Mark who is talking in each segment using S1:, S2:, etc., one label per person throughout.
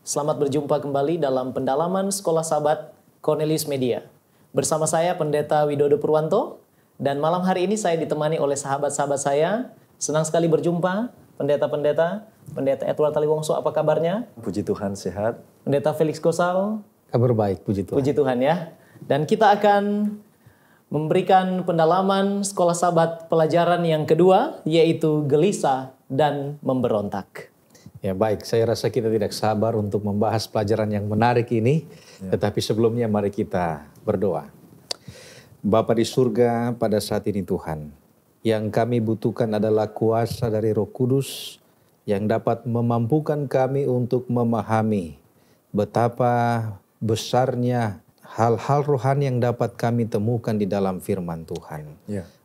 S1: Selamat berjumpa kembali dalam pendalaman Sekolah Sahabat Cornelius Media. Bersama saya Pendeta Widodo Purwanto, dan malam hari ini saya ditemani oleh sahabat-sahabat saya. Senang sekali berjumpa, pendeta-pendeta. Pendeta Edward Taliwongso, apa kabarnya?
S2: Puji Tuhan, sehat.
S1: Pendeta Felix Gosal.
S3: Kabar baik, puji Tuhan.
S1: Puji Tuhan ya. Dan kita akan memberikan pendalaman Sekolah Sahabat pelajaran yang kedua, yaitu gelisah dan memberontak.
S3: Ya baik, saya rasa kita tidak sabar untuk membahas pelajaran yang menarik ini. Tetapi sebelumnya mari kita berdoa. Bapa di surga, pada saat ini Tuhan, yang kami butuhkan adalah kuasa dari Roh Kudus yang dapat memampukan kami untuk memahami betapa besarnya hal-hal rohani yang dapat kami temukan di dalam firman Tuhan.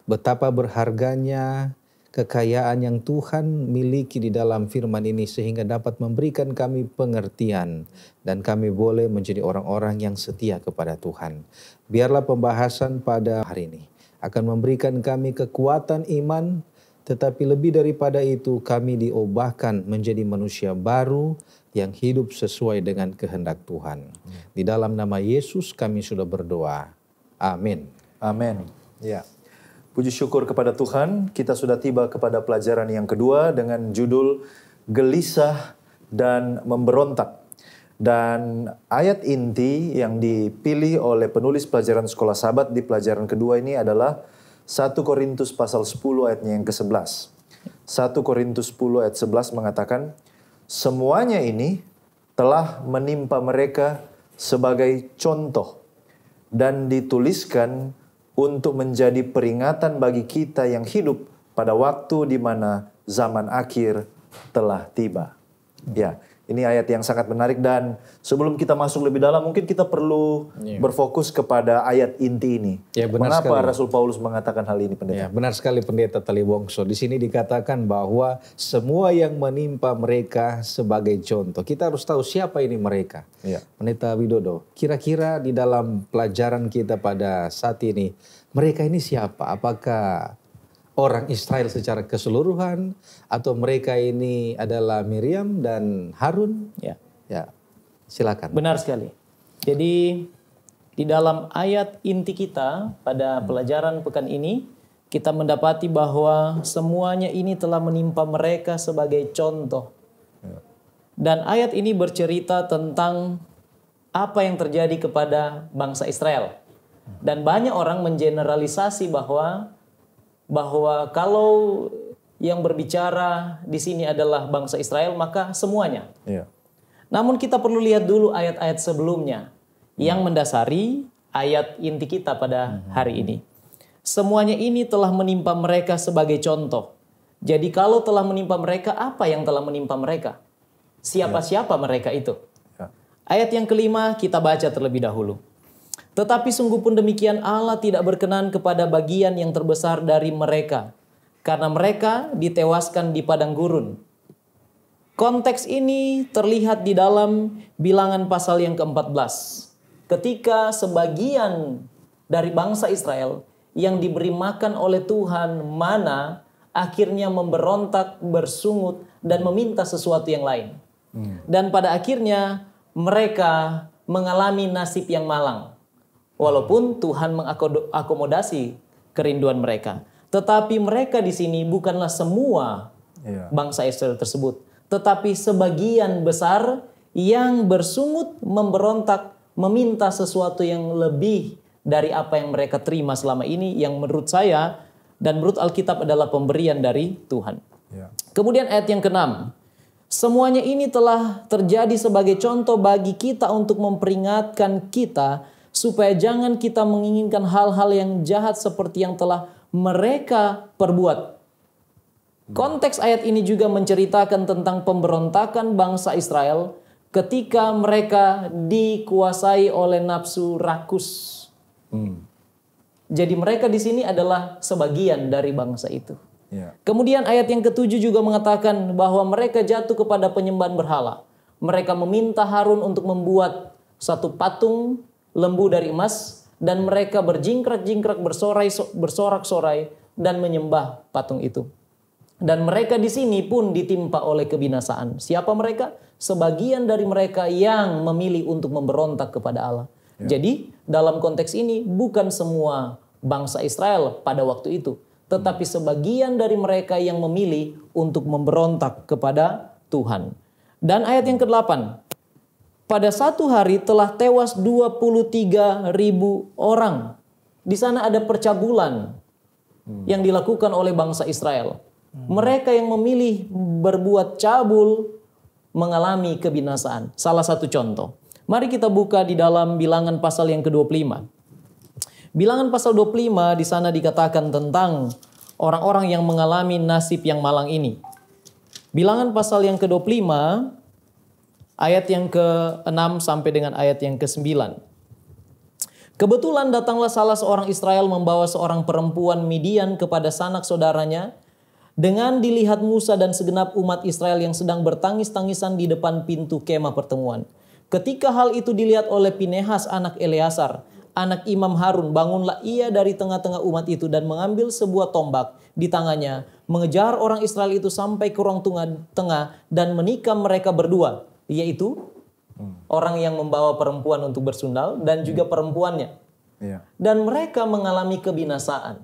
S3: Betapa berharganya kekayaan yang Tuhan miliki di dalam firman ini sehingga dapat memberikan kami pengertian dan kami boleh menjadi orang-orang yang setia kepada Tuhan. Biarlah pembahasan pada hari ini akan memberikan kami kekuatan iman, tetapi lebih daripada itu kami diubahkan menjadi manusia baru yang hidup sesuai dengan kehendak Tuhan. Di dalam nama Yesus kami sudah berdoa. Amin.
S2: Amin. Ya. Puji syukur kepada Tuhan, kita sudah tiba kepada pelajaran yang kedua dengan judul Gelisah dan Memberontak. Dan ayat inti yang dipilih oleh penulis pelajaran Sekolah Sahabat di pelajaran kedua ini adalah 1 Korintus pasal 10 ayatnya yang ke-11. 1 Korintus 10 ayat 11 mengatakan, semuanya ini telah menimpa mereka sebagai contoh dan dituliskan untuk menjadi peringatan bagi kita yang hidup pada waktu di mana zaman akhir telah tiba. Ya, ini ayat yang sangat menarik, dan sebelum kita masuk lebih dalam mungkin kita perlu berfokus kepada ayat inti ini.
S3: Ya, benar
S2: Mengapa
S3: sekali.
S2: Rasul Paulus mengatakan hal ini, Pendeta?
S3: Ya, benar sekali Pendeta Taliwongso. Di sini dikatakan bahwa semua yang menimpa mereka sebagai contoh. Kita harus tahu siapa ini mereka.
S2: Ya.
S3: Pendeta Widodo, kira-kira di dalam pelajaran kita pada saat ini, mereka ini siapa? Apakah orang Israel secara keseluruhan atau mereka ini adalah Miriam dan Harun?
S1: Ya.
S3: Ya, silakan.
S1: Benar sekali. Jadi di dalam ayat inti kita pada pelajaran pekan ini, kita mendapati bahwa semuanya ini telah menimpa mereka sebagai contoh. Dan ayat ini bercerita tentang apa yang terjadi kepada bangsa Israel. Dan banyak orang mengeneralisasi bahwa kalau yang berbicara di sini adalah bangsa Israel, maka semuanya.
S2: Ya.
S1: Namun kita perlu lihat dulu ayat-ayat sebelumnya yang mendasari ayat inti kita pada hari ini. Semuanya ini telah menimpa mereka sebagai contoh. Jadi kalau telah menimpa mereka, apa yang telah menimpa mereka? Siapa-siapa mereka itu?
S2: Ya.
S1: Ayat yang kelima kita baca terlebih dahulu. Tetapi sungguh pun demikian Allah tidak berkenan kepada bagian yang terbesar dari mereka, karena mereka ditewaskan di padang gurun. Konteks ini terlihat di dalam Bilangan pasal yang ke-14. Ketika sebagian dari bangsa Israel yang diberi makan oleh Tuhan mana akhirnya memberontak, bersungut, dan meminta sesuatu yang lain. Dan pada akhirnya mereka mengalami nasib yang malang. Walaupun Tuhan mengakomodasi kerinduan mereka. Tetapi mereka di sini bukanlah semua bangsa Israel tersebut. Tetapi sebagian besar yang bersungut, memberontak, meminta sesuatu yang lebih dari apa yang mereka terima selama ini. Yang menurut saya dan menurut Alkitab adalah pemberian dari Tuhan. Kemudian ayat yang ke-6. Semuanya ini telah terjadi sebagai contoh bagi kita untuk memperingatkan kita supaya jangan kita menginginkan hal-hal yang jahat seperti yang telah mereka perbuat. Konteks ayat ini juga menceritakan tentang pemberontakan bangsa Israel ketika mereka dikuasai oleh nafsu rakus. Jadi mereka di sini adalah sebagian dari bangsa itu. Kemudian ayat yang ke-7 juga mengatakan bahwa mereka jatuh kepada penyembahan berhala. Mereka meminta Harun untuk membuat satu patung lembu dari emas, dan mereka berjingkrak-jingkrak, bersorak-sorai dan menyembah patung itu. Dan mereka di sini pun ditimpa oleh kebinasaan. Siapa mereka? Sebagian dari mereka yang memilih untuk memberontak kepada Allah. Jadi dalam konteks ini bukan semua bangsa Israel pada waktu itu, tetapi sebagian dari mereka yang memilih untuk memberontak kepada Tuhan. Dan ayat yang ke-8. Pada satu hari telah tewas 23.000 orang. Di sana ada percabulan yang dilakukan oleh bangsa Israel. Mereka yang memilih berbuat cabul mengalami kebinasaan. Salah satu contoh. Mari kita buka di dalam Bilangan pasal yang ke-25. Bilangan pasal 25 di sana dikatakan tentang orang-orang yang mengalami nasib yang malang ini. Bilangan pasal yang ke-25 ayat yang ke-6 sampai dengan ayat yang ke-9. Kebetulan datanglah salah seorang Israel membawa seorang perempuan Midian kepada sanak saudaranya, dengan dilihat Musa dan segenap umat Israel yang sedang bertangis-tangisan di depan pintu kemah pertemuan. Ketika hal itu dilihat oleh Pinehas anak Eleazar, anak Imam Harun, bangunlah ia dari tengah-tengah umat itu dan mengambil sebuah tombak di tangannya, mengejar orang Israel itu sampai ke ruang tengah dan menikam mereka berdua, yaitu orang yang membawa perempuan untuk bersundal dan juga perempuannya. Dan mereka mengalami kebinasaan.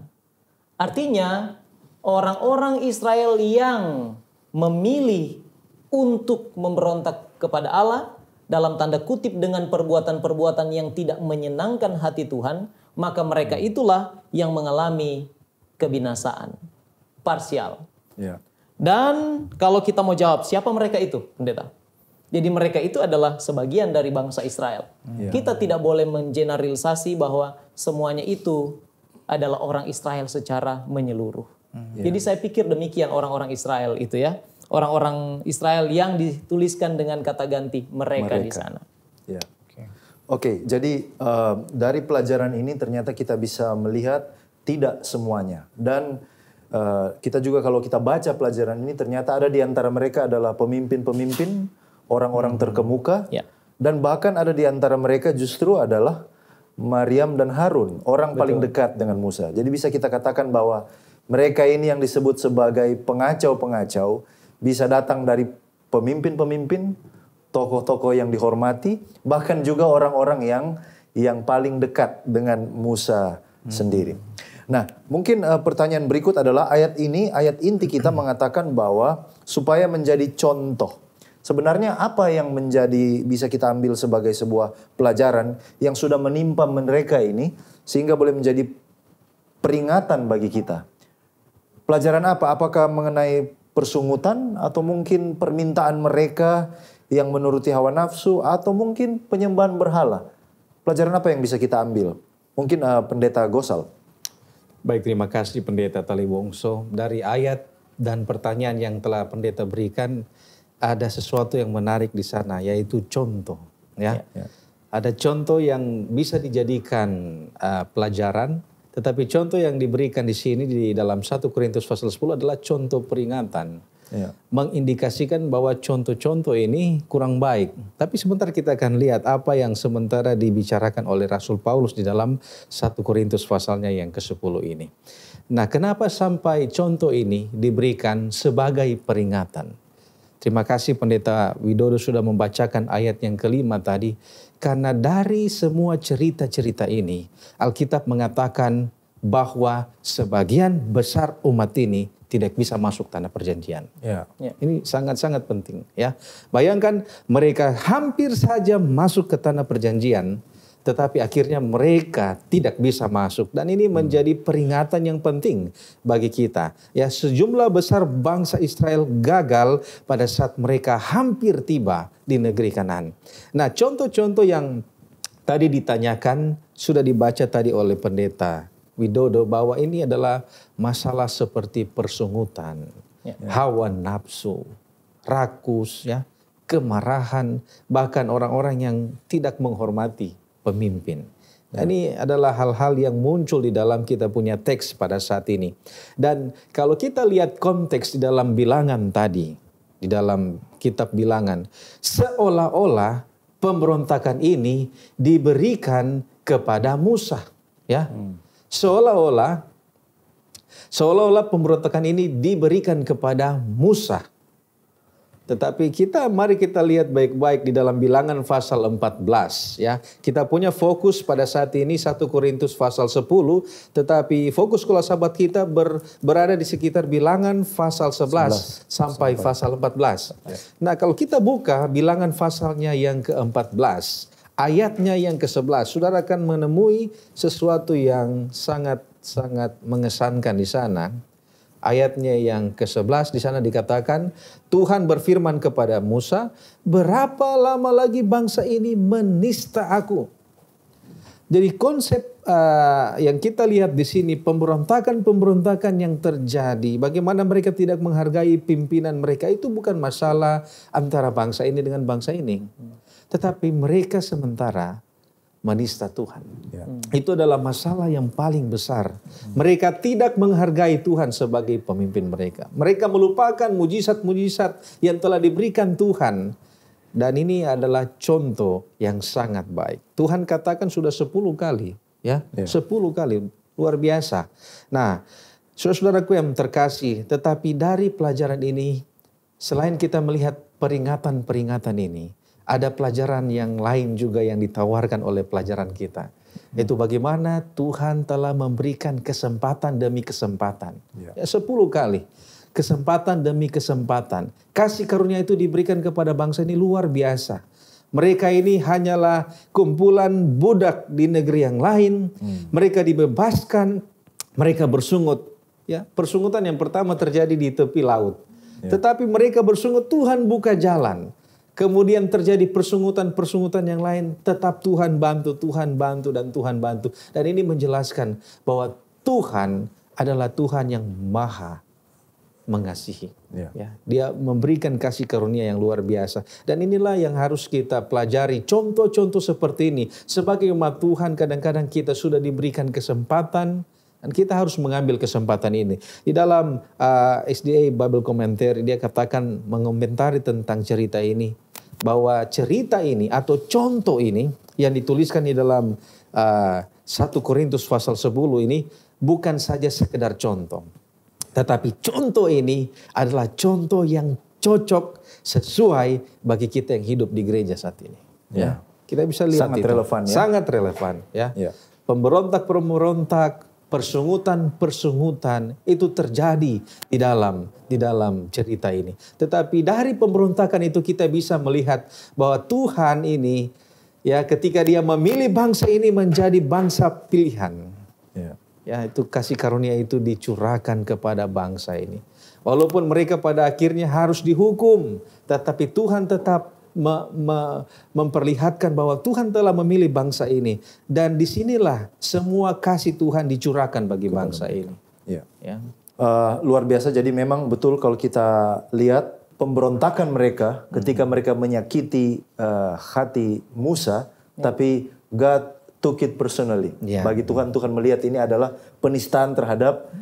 S1: Artinya orang-orang Israel yang memilih untuk memberontak kepada Allah dalam tanda kutip dengan perbuatan-perbuatan yang tidak menyenangkan hati Tuhan, maka mereka itulah yang mengalami kebinasaan parsial. Dan kalau kita mau jawab siapa mereka itu, pendeta? Jadi mereka itu adalah sebagian dari bangsa Israel. Kita tidak boleh mengeneralisasi bahwa semuanya itu adalah orang Israel secara menyeluruh. Jadi saya pikir demikian orang-orang Israel itu ya. Orang-orang Israel yang dituliskan dengan kata ganti mereka di sana.
S2: Oke, jadi dari pelajaran ini ternyata kita bisa melihat tidak semuanya. Dan kita juga kalau kita baca pelajaran ini ternyata ada di antara mereka adalah pemimpin-pemimpin, orang-orang terkemuka. Dan bahkan ada di antara mereka justru adalah Maryam dan Harun, orang paling dekat dengan Musa. Jadi bisa kita katakan bahwa mereka ini yang disebut sebagai pengacau-pengacau bisa datang dari pemimpin-pemimpin, tokoh-tokoh yang dihormati, bahkan juga orang-orang yang paling dekat dengan Musa sendiri. Nah, mungkin pertanyaan berikut adalah ayat ini, ayat inti kita mengatakan bahwa supaya menjadi contoh. Sebenarnya apa yang bisa kita ambil sebagai sebuah pelajaran yang sudah menimpa mereka ini sehingga boleh menjadi peringatan bagi kita. Pelajaran apa? Apakah mengenai persungutan atau mungkin permintaan mereka yang menuruti hawa nafsu atau mungkin penyembahan berhala? Pelajaran apa yang bisa kita ambil? Mungkin Pendeta Gosal.
S3: Baik, terima kasih Pendeta Tali Wongso. Dari ayat dan pertanyaan yang telah Pendeta berikan, ada sesuatu yang menarik di sana, yaitu contoh. Ada contoh yang bisa dijadikan pelajaran. Tetapi contoh yang diberikan di sini di dalam 1 Korintus pasal 10 adalah contoh peringatan. Mengindikasikan bahwa contoh-contoh ini kurang baik. Tapi sebentar kita akan lihat apa yang sementara dibicarakan oleh Rasul Paulus di dalam 1 Korintus pasalnya yang ke-10 ini. Nah, kenapa sampai contoh ini diberikan sebagai peringatan? Terima kasih Pendeta Widodo sudah membacakan ayat yang kelima tadi. Karena dari semua cerita-cerita ini, Alkitab mengatakan bahwa sebagian besar umat ini tidak bisa masuk tanah perjanjian. Ini sangat-sangat penting. Ya, bayangkan mereka hampir saja masuk ke tanah perjanjian, tetapi akhirnya mereka tidak bisa masuk. Dan ini menjadi peringatan yang penting bagi kita. Ya, sejumlah besar bangsa Israel gagal pada saat mereka hampir tiba di negeri Kanaan. Nah, contoh-contoh yang tadi ditanyakan sudah dibaca tadi oleh Pendeta Widodo bahwa ini adalah masalah seperti persungutan, hawa nafsu, rakus, ya, kemarahan, bahkan orang-orang yang tidak menghormati pemimpin. Ini adalah hal-hal yang muncul di dalam kita punya teks pada saat ini. Dan kalau kita lihat konteks di dalam bilangan tadi, di dalam kitab bilangan, seolah-olah pemberontakan ini diberikan kepada Musa. Ya, seolah-olah Seolah-olah pemberontakan ini diberikan kepada Musa. Tetapi mari kita lihat baik-baik di dalam Bilangan pasal 14 ya. Kita punya fokus pada saat ini 1 Korintus pasal 10, tetapi fokus sekolah sahabat kita berada di sekitar Bilangan pasal 11 sampai pasal 14. Nah, kalau kita buka Bilangan pasalnya yang ke-14, ayatnya yang ke-11, saudara akan menemui sesuatu yang sangat mengesankan di sana. Ayatnya yang ke-11 di sana dikatakan, Tuhan berfirman kepada Musa, berapa lama lagi bangsa ini menista aku? Jadi konsep yang kita lihat di sini, pemberontakan yang terjadi, bagaimana mereka tidak menghargai pimpinan mereka, itu bukan masalah antara bangsa ini dengan bangsa ini. Tetapi mereka sementara menista Tuhan. Itu adalah masalah yang paling besar. Mereka tidak menghargai Tuhan sebagai pemimpin mereka. Mereka melupakan mujizat-mujizat yang telah diberikan Tuhan. Dan ini adalah contoh yang sangat baik. Tuhan katakan sudah 10 kali. 10 kali. Luar biasa. Nah, saudara-saudaraku yang terkasih, tetapi dari pelajaran ini, selain kita melihat peringatan-peringatan ini, ada pelajaran yang lain juga yang ditawarkan oleh pelajaran kita. Itu bagaimana Tuhan telah memberikan kesempatan demi kesempatan. 10 kali. Kesempatan demi kesempatan. Kasih karunia itu diberikan kepada bangsa ini luar biasa. Mereka ini hanyalah kumpulan budak di negeri yang lain. Mereka dibebaskan. Mereka bersungut. Persungutan yang pertama terjadi di tepi laut. Tetapi mereka bersungut, Tuhan buka jalan. Kemudian terjadi persungutan-persungutan yang lain. Tetap Tuhan bantu, dan Tuhan bantu. Dan ini menjelaskan bahwa Tuhan adalah Tuhan yang maha mengasihi. Dia memberikan kasih karunia yang luar biasa. Dan inilah yang harus kita pelajari. Contoh-contoh seperti ini. Sebagai umat Tuhan kadang-kadang kita sudah diberikan kesempatan. Dan kita harus mengambil kesempatan ini. Di dalam SDA Bible Commentary dia katakan mengomentari tentang cerita ini. Bahwa cerita ini atau contoh ini yang dituliskan di dalam 1 Korintus pasal 10 ini bukan saja sekedar contoh. Tetapi contoh ini adalah contoh yang cocok sesuai bagi kita yang hidup di gereja saat ini. Kita bisa lihat
S2: sangat
S3: itu.
S2: Relevan, ya?
S3: Sangat relevan. Pemberontak-pemberontak, persungutan-persungutan itu terjadi di dalam cerita ini. Tetapi dari pemberontakan itu kita bisa melihat bahwa Tuhan ini ketika dia memilih bangsa ini menjadi bangsa pilihan. Itu kasih karunia itu dicurahkan kepada bangsa ini. Walaupun mereka pada akhirnya harus dihukum, tetapi Tuhan tetap memperlihatkan bahwa Tuhan telah memilih bangsa ini. Dan disinilah semua kasih Tuhan dicurahkan bagi bangsa ini.
S2: Luar biasa, jadi memang betul kalau kita lihat pemberontakan mereka ketika mereka menyakiti hati Musa, tapi God took it personally. Bagi Tuhan melihat ini adalah penistaan terhadap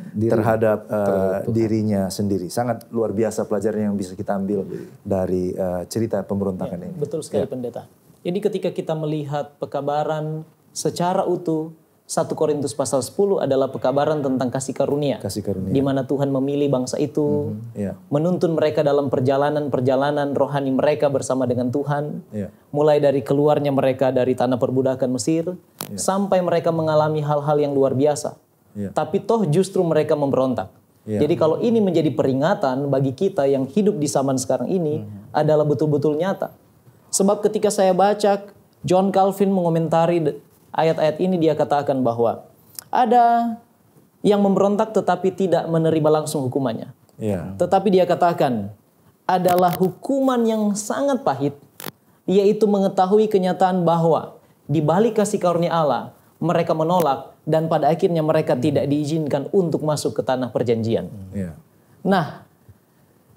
S2: dirinya sendiri. Sangat luar biasa pelajaran yang bisa kita ambil dari cerita pemberontakan ini.
S1: Betul sekali pendeta. Jadi ketika kita melihat pekabaran secara utuh, 1 Korintus pasal 10 adalah pekabaran tentang kasih karunia. Di mana Tuhan memilih bangsa itu, menuntun mereka dalam perjalanan rohani mereka bersama dengan Tuhan. Mulai dari keluarnya mereka dari tanah perbudakan Mesir, sampai mereka mengalami hal-hal yang luar biasa. Tapi toh justru mereka memberontak. Jadi kalau ini menjadi peringatan bagi kita yang hidup di zaman sekarang ini, adalah betul-betul nyata. Sebab ketika saya baca, John Calvin mengomentari ayat-ayat ini, dia katakan bahwa ada yang memberontak tetapi tidak menerima langsung hukumannya. Tetapi dia katakan adalah hukuman yang sangat pahit, yaitu mengetahui kenyataan bahwa di balik kasih karunia Allah, mereka menolak dan pada akhirnya mereka tidak diizinkan untuk masuk ke tanah perjanjian. Nah,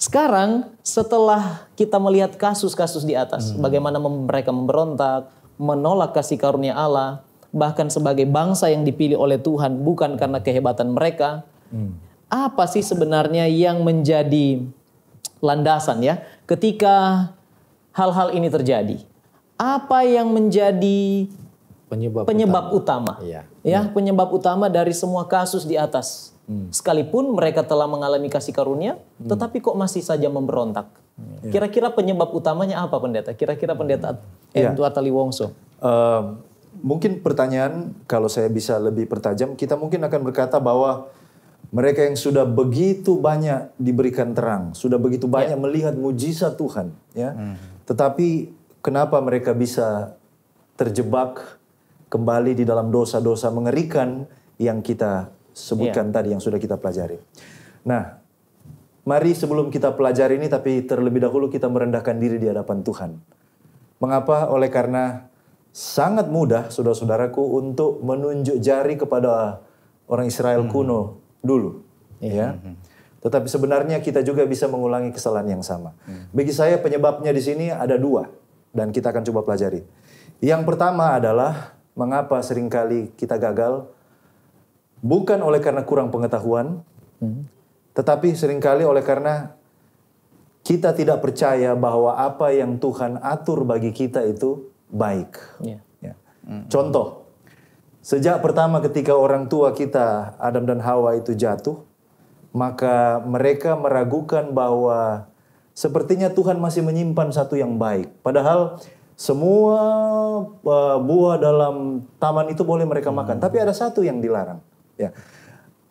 S1: sekarang setelah kita melihat kasus-kasus di atas, bagaimana mereka memberontak, menolak kasih karunia Allah, bahkan sebagai bangsa yang dipilih oleh Tuhan bukan karena kehebatan mereka. Apa sih sebenarnya yang menjadi landasan ketika hal-hal ini terjadi? Apa yang menjadi penyebab utama? Penyebab utama dari semua kasus di atas. Sekalipun mereka telah mengalami kasih karunia, tetapi kok masih saja memberontak. Kira-kira penyebab utamanya apa, Pendeta? Kira-kira Pendeta Entu Atali Wongso.
S2: Mungkin pertanyaan, kalau saya bisa lebih pertajam, kita mungkin akan berkata bahwa mereka yang sudah begitu banyak diberikan terang, sudah begitu banyak melihat mujizat Tuhan, ya. Tetapi kenapa mereka bisa terjebak kembali di dalam dosa-dosa mengerikan yang kita sebutkan tadi, yang sudah kita pelajari. Nah, mari sebelum kita pelajari ini, tapi terlebih dahulu kita merendahkan diri di hadapan Tuhan. Mengapa? Oleh karena sangat mudah, saudara-saudaraku, untuk menunjuk jari kepada orang Israel kuno dulu. Ya. Tetapi sebenarnya kita juga bisa mengulangi kesalahan yang sama. Bagi saya penyebabnya di sini ada dua, dan kita akan coba pelajari. Yang pertama adalah mengapa seringkali kita gagal, bukan oleh karena kurang pengetahuan, tetapi seringkali oleh karena kita tidak percaya bahwa apa yang Tuhan atur bagi kita itu baik. Ya. Contoh, sejak pertama ketika orang tua kita, Adam dan Hawa itu jatuh, maka mereka meragukan bahwa sepertinya Tuhan masih menyimpan satu yang baik. Padahal semua buah dalam taman itu boleh mereka makan, tapi ada satu yang dilarang. Ya.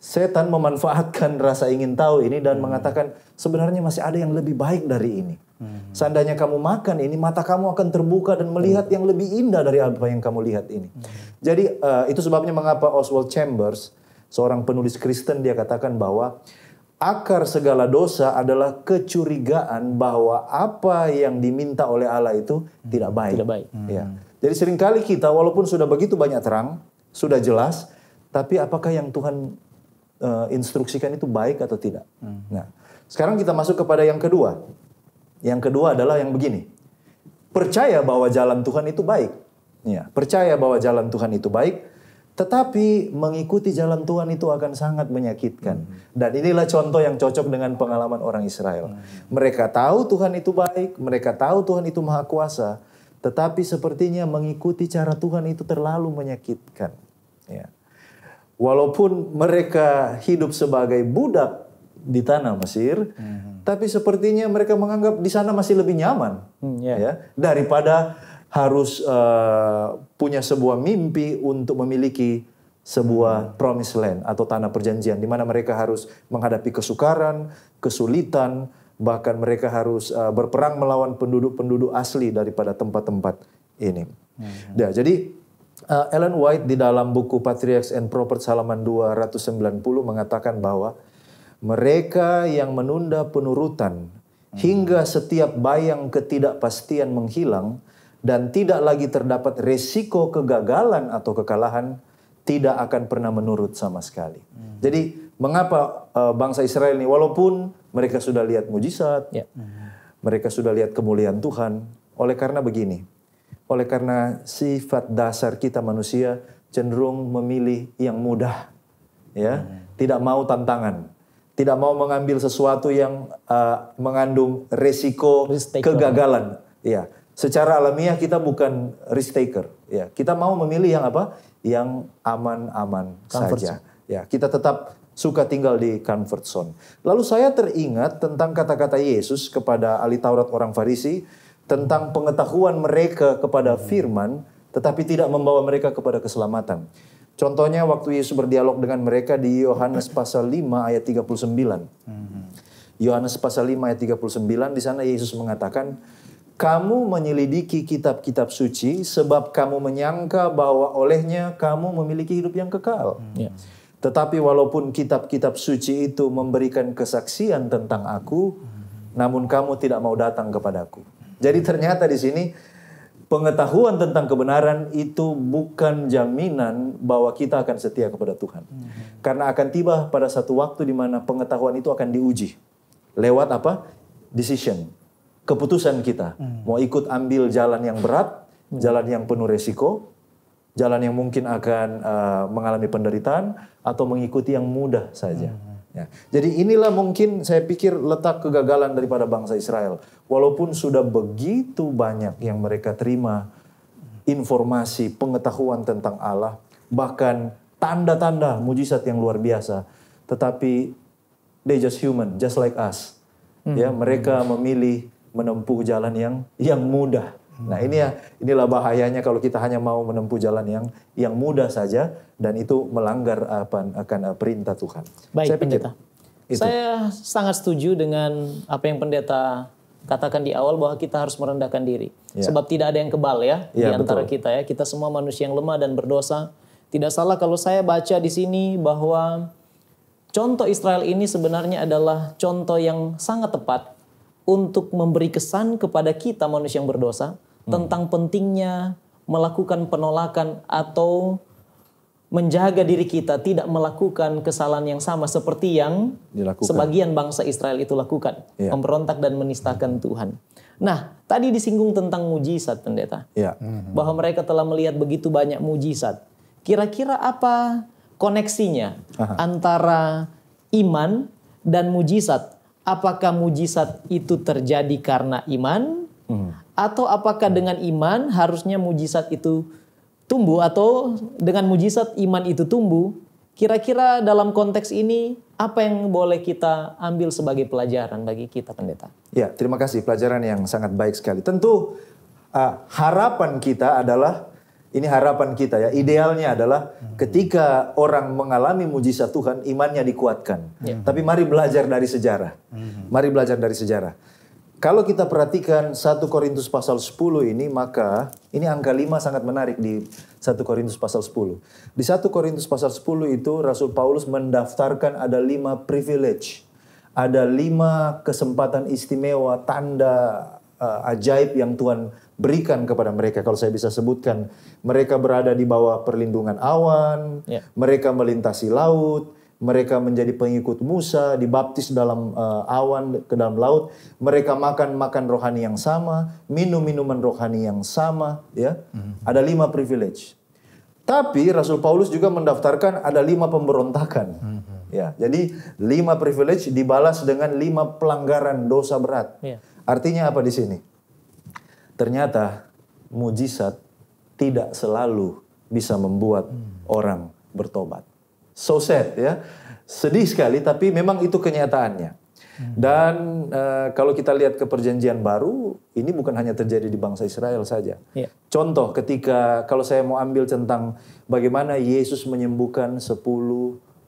S2: Setan memanfaatkan rasa ingin tahu ini dan mengatakan sebenarnya masih ada yang lebih baik dari ini. Seandainya kamu makan ini, mata kamu akan terbuka dan melihat yang lebih indah dari apa yang kamu lihat ini. Jadi itu sebabnya mengapa Oswald Chambers, seorang penulis Kristen, dia katakan bahwa akar segala dosa adalah kecurigaan bahwa apa yang diminta oleh Allah itu tidak baik.
S1: Tidak baik.
S2: Ya. Jadi seringkali kita walaupun sudah begitu banyak terang, sudah jelas, tapi apakah yang Tuhan instruksikan itu baik atau tidak? Nah, sekarang kita masuk kepada yang kedua. Yang kedua adalah yang begini. Percaya bahwa jalan Tuhan itu baik. Ya, percaya bahwa jalan Tuhan itu baik. Tetapi mengikuti jalan Tuhan itu akan sangat menyakitkan. Dan inilah contoh yang cocok dengan pengalaman orang Israel. Mereka tahu Tuhan itu baik, mereka tahu Tuhan itu maha kuasa, tetapi sepertinya mengikuti cara Tuhan itu terlalu menyakitkan. Ya. Walaupun mereka hidup sebagai budak di tanah Mesir, tapi sepertinya mereka menganggap di sana masih lebih nyaman, ya, daripada harus punya sebuah mimpi untuk memiliki sebuah promised land atau tanah perjanjian di mana mereka harus menghadapi kesukaran, kesulitan, bahkan mereka harus berperang melawan penduduk-penduduk asli daripada tempat-tempat ini. Ya, jadi Ellen White di dalam buku Patriarchs and Prophets halaman 290 mengatakan bahwa mereka yang menunda penurutan hingga setiap bayang ketidakpastian menghilang dan tidak lagi terdapat resiko kegagalan atau kekalahan, tidak akan pernah menurut sama sekali. Jadi mengapa bangsa Israel ini walaupun mereka sudah lihat mujizat, mereka sudah lihat kemuliaan Tuhan, oleh karena begini, oleh karena sifat dasar kita manusia cenderung memilih yang mudah, ya, tidak mau tantangan, tidak mau mengambil sesuatu yang mengandung resiko kegagalan, ya. Secara alamiah kita bukan risk taker, ya. Kita mau memilih yang apa? Yang aman-aman saja. Ya, kita tetap suka tinggal di comfort zone. Lalu saya teringat tentang kata-kata Yesus kepada ahli Taurat orang Farisi tentang pengetahuan mereka kepada firman, tetapi tidak membawa mereka kepada keselamatan. Contohnya waktu Yesus berdialog dengan mereka di Yohanes pasal 5 ayat 39. Yohanes pasal 5 ayat 39, di sana Yesus mengatakan, kamu menyelidiki kitab-kitab suci sebab kamu menyangka bahwa olehnya kamu memiliki hidup yang kekal. Tetapi walaupun kitab-kitab suci itu memberikan kesaksian tentang aku, namun kamu tidak mau datang kepadaku. Jadi ternyata di sini pengetahuan tentang kebenaran itu bukan jaminan bahwa kita akan setia kepada Tuhan. Karena akan tiba pada satu waktu di mana pengetahuan itu akan diuji. Lewat apa? Decision. Keputusan kita, mau ikut ambil jalan yang berat, jalan yang penuh resiko, jalan yang mungkin akan mengalami penderitaan, atau mengikuti yang mudah saja. Ya. Jadi inilah mungkin saya pikir letak kegagalan daripada bangsa Israel. Walaupun sudah begitu banyak yang mereka terima informasi, pengetahuan tentang Allah, bahkan tanda-tanda mujizat yang luar biasa, tetapi they just human, just like us. Ya, mereka memilih menempuh jalan yang mudah. Nah, inilah bahayanya kalau kita hanya mau menempuh jalan yang mudah saja dan itu melanggar akan perintah Tuhan.
S1: Baik,
S2: Saya pikir
S1: Pendeta.
S2: itu.
S1: Saya sangat setuju dengan apa yang Pendeta katakan di awal bahwa kita harus merendahkan diri.
S2: Ya.
S1: Sebab tidak ada yang kebal ya di
S2: Ya,
S1: antara
S2: betul.
S1: kita ya. Kita semua manusia yang lemah dan berdosa. Tidak salah kalau saya baca di sini bahwa contoh Israel ini sebenarnya adalah contoh yang sangat tepat untuk memberi kesan kepada kita manusia yang berdosa tentang pentingnya melakukan penolakan atau menjaga diri kita tidak melakukan kesalahan yang sama seperti yang
S2: Dilakukan.
S1: sebagian bangsa Israel itu lakukan,
S2: Ya.
S1: memberontak dan menistakan Tuhan. Nah, tadi disinggung tentang mujizat, Pendeta,
S2: Ya.
S1: bahwa mereka telah melihat begitu banyak mujizat. Kira-kira apa koneksinya antara iman dan mujizat? Apakah mujizat itu terjadi karena iman? Atau apakah dengan iman harusnya mujizat itu tumbuh? Atau dengan mujizat iman itu tumbuh? Kira-kira dalam konteks ini apa yang boleh kita ambil sebagai pelajaran bagi kita, Pendeta?
S2: Ya, terima kasih, pelajaran yang sangat baik sekali. Tentu harapan kita adalah, ini harapan kita ya, idealnya adalah ketika orang mengalami mujizat Tuhan, imannya dikuatkan. Tapi mari belajar dari sejarah. Mari belajar dari sejarah. Kalau kita perhatikan 1 Korintus pasal 10 ini, maka ini angka 5 sangat menarik di 1 Korintus pasal 10. Di 1 Korintus pasal 10 itu Rasul Paulus mendaftarkan ada 5 privilege. Ada 5 kesempatan istimewa, tanda ajaib yang Tuhan berikan kepada mereka. Kalau saya bisa sebutkan, mereka berada di bawah perlindungan awan, mereka melintasi laut, mereka menjadi pengikut Musa, dibaptis dalam awan ke dalam laut, mereka makan rohani yang sama, minum minuman rohani yang sama, ya. Ada 5 privilege. Tapi Rasul Paulus juga mendaftarkan ada 5 pemberontakan. Ya, jadi 5 privilege dibalas dengan 5 pelanggaran dosa berat. Artinya apa di sini? Ternyata mujizat tidak selalu bisa membuat orang bertobat. So sad ya, sedih sekali, tapi memang itu kenyataannya. Dan kalau kita lihat ke perjanjian baru, ini bukan hanya terjadi di bangsa Israel saja. Contoh ketika, kalau saya mau ambil tentang bagaimana Yesus menyembuhkan 10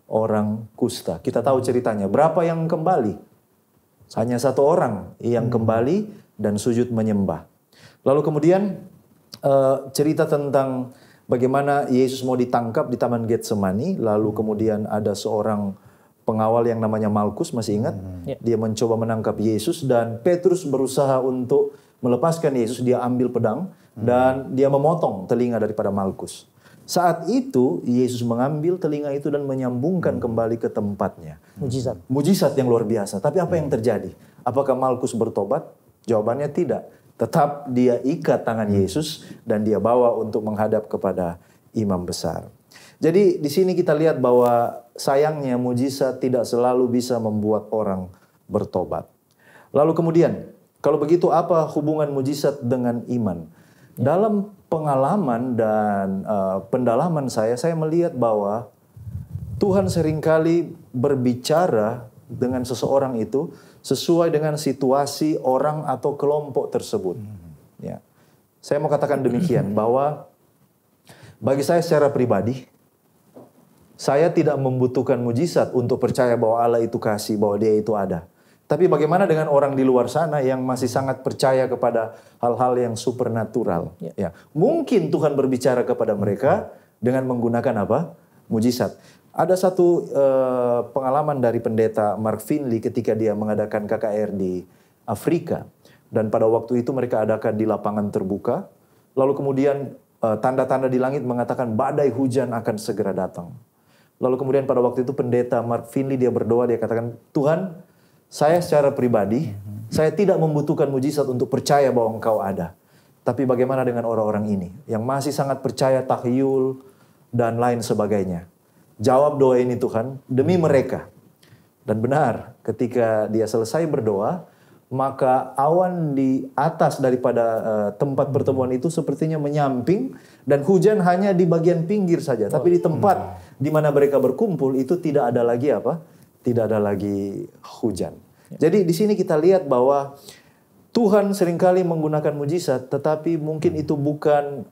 S2: orang kusta. Kita tahu ceritanya, berapa yang kembali? Hanya 1 orang yang kembali dan sujud menyembah. Lalu kemudian cerita tentang bagaimana Yesus mau ditangkap di Taman Getsemani, lalu kemudian ada seorang pengawal yang namanya Malkus, masih ingat? Dia mencoba menangkap Yesus dan Petrus berusaha untuk melepaskan Yesus, dia ambil pedang dan dia memotong telinga daripada Malkus. Saat itu Yesus mengambil telinga itu dan menyambungkan kembali ke tempatnya.
S1: Mujizat.
S2: Mujizat yang luar biasa. Tapi apa yang terjadi? Apakah Malkus bertobat? Jawabannya tidak. Tetap dia ikat tangan Yesus dan dia bawa untuk menghadap kepada imam besar. Jadi di sini kita lihat bahwa sayangnya mujizat tidak selalu bisa membuat orang bertobat. Lalu kemudian, kalau begitu apa hubungan mujizat dengan iman? Dalam pengalaman dan pendalaman saya melihat bahwa Tuhan seringkali berbicara dengan seseorang itu sesuai dengan situasi orang atau kelompok tersebut. Ya. Saya mau katakan demikian, bahwa bagi saya secara pribadi, saya tidak membutuhkan mujizat untuk percaya bahwa Allah itu kasih, bahwa dia itu ada. Tapi bagaimana dengan orang di luar sana yang masih sangat percaya kepada hal-hal yang supernatural? Ya. Mungkin Tuhan berbicara kepada mereka dengan menggunakan apa? Mujizat. Ada satu pengalaman dari pendeta Mark Finley ketika dia mengadakan KKR di Afrika. Dan pada waktu itu mereka adakan di lapangan terbuka. Lalu kemudian tanda-tanda di langit mengatakan badai hujan akan segera datang. Lalu kemudian pada waktu itu pendeta Mark Finley dia berdoa, dia katakan, Tuhan, saya secara pribadi, saya tidak membutuhkan mujizat untuk percaya bahwa Engkau ada. Tapi bagaimana dengan orang-orang ini yang masih sangat percaya tahyul dan lain sebagainya? Jawab doa ini Tuhan demi mereka. Dan benar, ketika dia selesai berdoa, maka awan di atas daripada tempat pertemuan itu sepertinya menyamping dan hujan hanya di bagian pinggir saja. Tapi di tempat di mana mereka berkumpul itu tidak ada lagi apa? Tidak ada lagi hujan. Jadi di sini kita lihat bahwa Tuhan seringkali menggunakan mujizat, tetapi mungkin itu bukan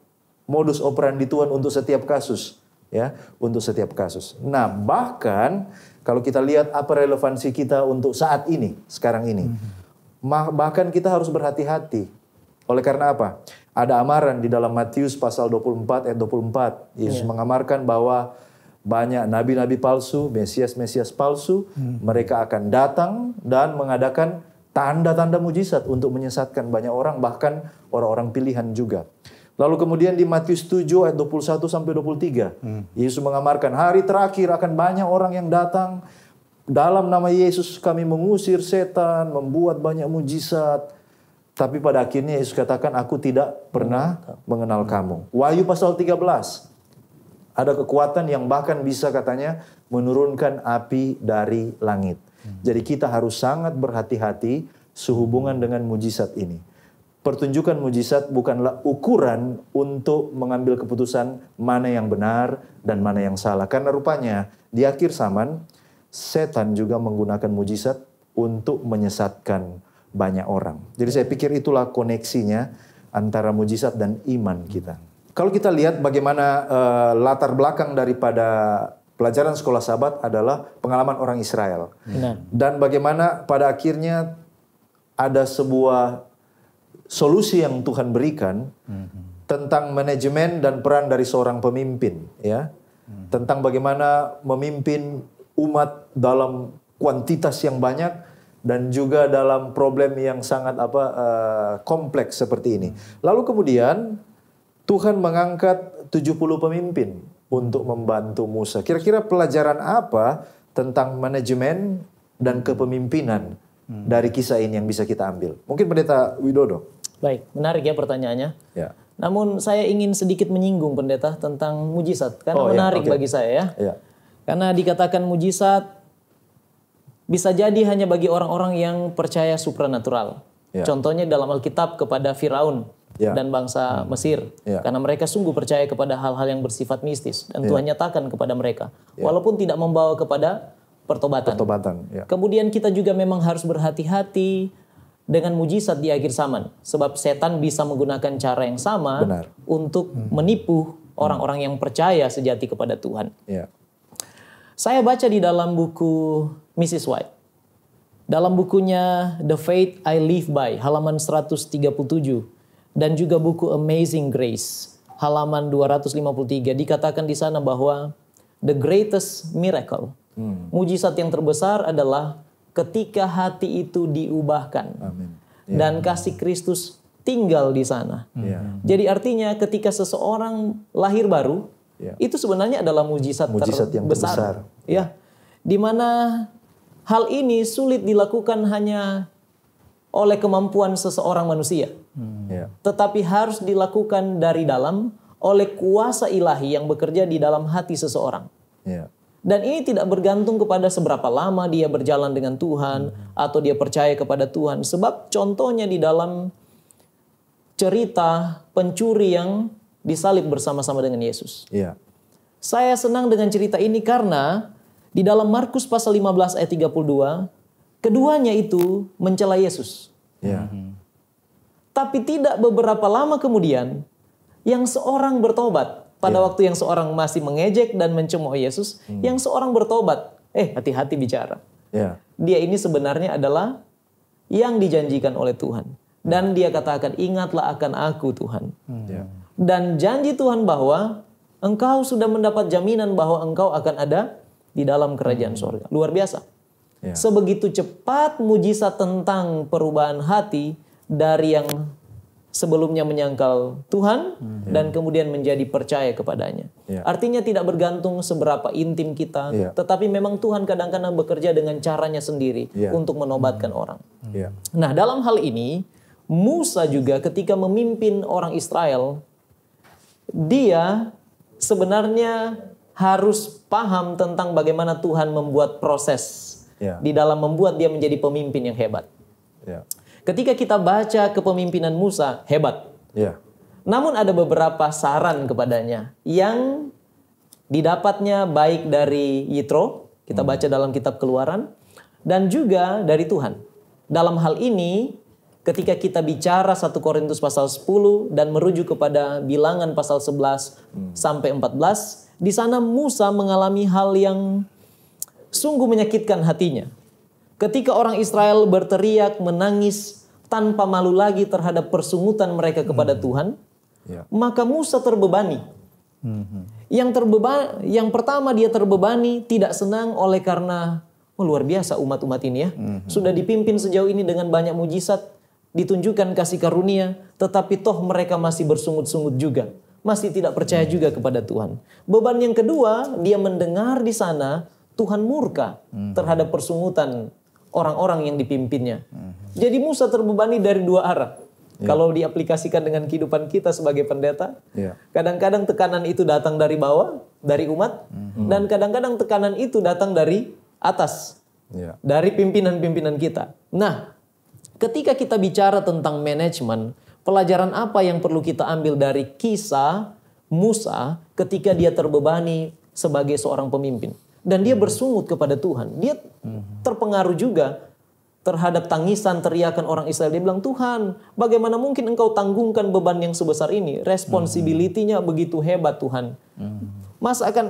S2: modus operandi Tuhan untuk setiap kasus, ya, untuk setiap kasus. Nah, bahkan kalau kita lihat apa relevansi kita untuk saat ini, sekarang ini, bahkan kita harus berhati-hati. Oleh karena apa? Ada amaran di dalam Matius pasal 24 ayat 24. Yesus mengamarkan bahwa banyak nabi-nabi palsu, mesias-mesias palsu, mereka akan datang dan mengadakan tanda-tanda mujizat untuk menyesatkan banyak orang, bahkan orang-orang pilihan juga. Lalu kemudian di Matius 7 ayat 21 sampai 23, Yesus mengamarkan hari terakhir akan banyak orang yang datang dalam nama Yesus, kami mengusir setan, membuat banyak mujizat. Tapi pada akhirnya Yesus katakan, aku tidak pernah mengenal kamu. Wahyu pasal 13, ada kekuatan yang bahkan bisa katanya menurunkan api dari langit. Jadi kita harus sangat berhati-hati sehubungan dengan mujizat ini. Pertunjukan mujizat bukanlah ukuran untuk mengambil keputusan mana yang benar dan mana yang salah. Karena rupanya di akhir zaman, setan juga menggunakan mujizat untuk menyesatkan banyak orang. Jadi saya pikir itulah koneksinya antara mujizat dan iman kita. Kalau kita lihat bagaimana latar belakang daripada pelajaran sekolah Sabat adalah pengalaman orang Israel. Dan bagaimana pada akhirnya ada sebuah solusi yang Tuhan berikan tentang manajemen dan peran dari seorang pemimpin, ya. Tentang bagaimana memimpin umat dalam kuantitas yang banyak dan juga dalam problem yang sangat kompleks seperti ini. Lalu kemudian Tuhan mengangkat 70 pemimpin untuk membantu Musa. Kira-kira pelajaran apa tentang manajemen dan kepemimpinan dari kisah ini yang bisa kita ambil? Mungkin Pendeta Widodo.
S1: Baik, menarik ya pertanyaannya.
S2: Ya.
S1: Namun saya ingin sedikit menyinggung Pendeta tentang mujizat. Karena menarik bagi saya ya.
S2: Ya.
S1: Karena dikatakan mujizat bisa jadi hanya bagi orang-orang yang percaya supranatural.
S2: Ya.
S1: Contohnya dalam Alkitab kepada Firaun dan bangsa Mesir. Karena mereka sungguh percaya kepada hal-hal yang bersifat mistis. Dan Tuhan nyatakan kepada mereka. Walaupun tidak membawa kepada pertobatan. Kemudian kita juga memang harus berhati-hati dengan mujizat di akhir zaman. Sebab setan bisa menggunakan cara yang sama untuk menipu orang-orang yang percaya sejati kepada Tuhan. Saya baca di dalam buku Mrs. White. Dalam bukunya The Faith I Live By, halaman 137. Dan juga buku Amazing Grace, halaman 253. Dikatakan di sana bahwa the greatest miracle, mujizat yang terbesar adalah ketika hati itu diubahkan. Dan kasih Kristus tinggal di sana. Jadi artinya ketika seseorang lahir baru, itu sebenarnya adalah mujizat yang besar. Ya, di mana hal ini sulit dilakukan hanya oleh kemampuan seseorang manusia. Tetapi harus dilakukan dari dalam oleh kuasa ilahi yang bekerja di dalam hati seseorang. Dan ini tidak bergantung kepada seberapa lama dia berjalan dengan Tuhan atau dia percaya kepada Tuhan. Sebab contohnya di dalam cerita pencuri yang disalib bersama-sama dengan Yesus. Saya senang dengan cerita ini karena di dalam Markus pasal 15 ayat 32, keduanya itu mencela Yesus. Tapi tidak beberapa lama kemudian yang seorang bertobat. Pada waktu yang seorang masih mengejek dan mencemooh Yesus, yang seorang bertobat. Hati-hati bicara. Dia ini sebenarnya adalah yang dijanjikan oleh Tuhan. Dan dia katakan, ingatlah akan aku Tuhan. Dan janji Tuhan bahwa engkau sudah mendapat jaminan bahwa engkau akan ada di dalam kerajaan surga. Luar biasa. Sebegitu cepat mujizat tentang perubahan hati dari yang sebelumnya menyangkal Tuhan dan kemudian menjadi percaya kepadanya. Artinya tidak bergantung seberapa intim kita, tetapi memang Tuhan kadang-kadang bekerja dengan caranya sendiri untuk menobatkan orang. Nah, dalam hal ini Musa juga ketika memimpin orang Israel, dia sebenarnya harus paham tentang bagaimana Tuhan membuat proses di dalam membuat dia menjadi pemimpin yang hebat. ketika kita baca kepemimpinan Musa, hebat.
S2: Ya.
S1: Namun ada beberapa saran kepadanya yang didapatnya baik dari Yitro, kita baca dalam kitab Keluaran, dan juga dari Tuhan. Dalam hal ini, ketika kita bicara 1 Korintus pasal 10 dan merujuk kepada Bilangan pasal 11 sampai 14, di sana Musa mengalami hal yang sungguh menyakitkan hatinya. Ketika orang Israel berteriak, menangis tanpa malu lagi terhadap persungutan mereka kepada Tuhan, maka Musa terbebani. Yang pertama dia terbebani, tidak senang oleh karena luar biasa umat-umat ini ya. Sudah dipimpin sejauh ini dengan banyak mujizat, ditunjukkan kasih karunia, tetapi toh mereka masih bersungut-sungut juga. Masih tidak percaya juga kepada Tuhan. Beban yang kedua, dia mendengar di sana Tuhan murka terhadap persungutan orang-orang yang dipimpinnya. Jadi Musa terbebani dari dua arah. Kalau diaplikasikan dengan kehidupan kita sebagai pendeta, kadang-kadang tekanan itu datang dari bawah, dari umat, dan kadang-kadang tekanan itu datang dari atas, dari pimpinan-pimpinan kita. Nah, ketika kita bicara tentang manajemen, pelajaran apa yang perlu kita ambil dari kisah Musa ketika dia terbebani sebagai seorang pemimpin? Dan dia bersungut kepada Tuhan. Dia terpengaruh juga terhadap tangisan, teriakan orang Israel. Dia bilang, Tuhan, bagaimana mungkin engkau tanggungkan beban yang sebesar ini? Responsibility-nya begitu hebat, Tuhan.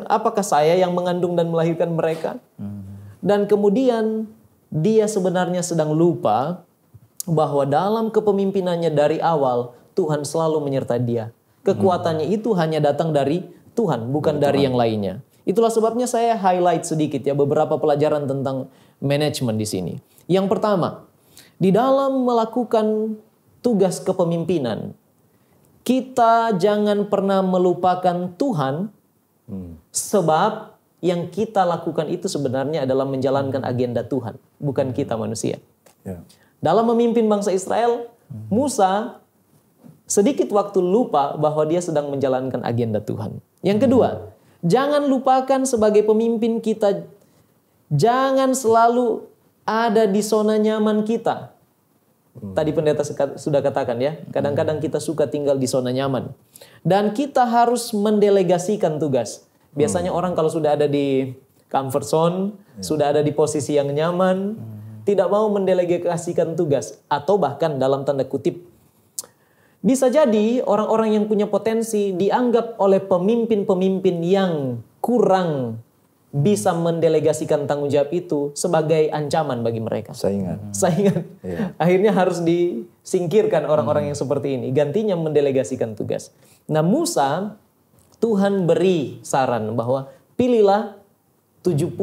S1: Apakah saya yang mengandung dan melahirkan mereka? Dan kemudian dia sebenarnya sedang lupa bahwa dalam kepemimpinannya dari awal, Tuhan selalu menyertai dia. Kekuatannya itu hanya datang dari Tuhan, bukan dari yang lainnya. Itulah sebabnya saya highlight sedikit ya beberapa pelajaran tentang manajemen di sini. Yang pertama, di dalam melakukan tugas kepemimpinan, kita jangan pernah melupakan Tuhan, sebab yang kita lakukan itu sebenarnya adalah menjalankan agenda Tuhan, bukan kita manusia. Dalam memimpin bangsa Israel, Musa sedikit waktu lupa bahwa dia sedang menjalankan agenda Tuhan. Yang kedua, jangan lupakan sebagai pemimpin kita, jangan selalu ada di zona nyaman kita. Tadi pendeta sudah katakan ya, kadang-kadang kita suka tinggal di zona nyaman. Dan kita harus mendelegasikan tugas. Biasanya orang kalau sudah ada di comfort zone, sudah ada di posisi yang nyaman, tidak mau mendelegasikan tugas. Atau bahkan dalam tanda kutip, bisa jadi orang-orang yang punya potensi dianggap oleh pemimpin-pemimpin yang kurang bisa mendelegasikan tanggung jawab itu sebagai ancaman bagi mereka. Saingan. Akhirnya harus disingkirkan orang-orang yang seperti ini. Gantinya mendelegasikan tugas. Nah Musa, Tuhan beri saran bahwa pilihlah 70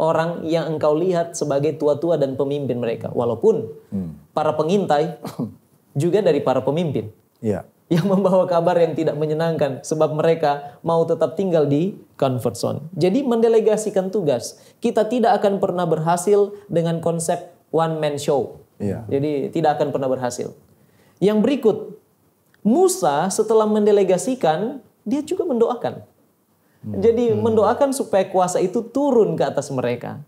S1: orang yang engkau lihat sebagai tua-tua dan pemimpin mereka. Walaupun para pengintai juga dari para pemimpin. Yang membawa kabar yang tidak menyenangkan sebab mereka mau tetap tinggal di comfort zone. Jadi mendelegasikan tugas. Kita tidak akan pernah berhasil dengan konsep one man show. Jadi tidak akan pernah berhasil. Yang berikut, Musa setelah mendelegasikan, dia juga mendoakan. Jadi mendoakan supaya kuasa itu turun ke atas mereka.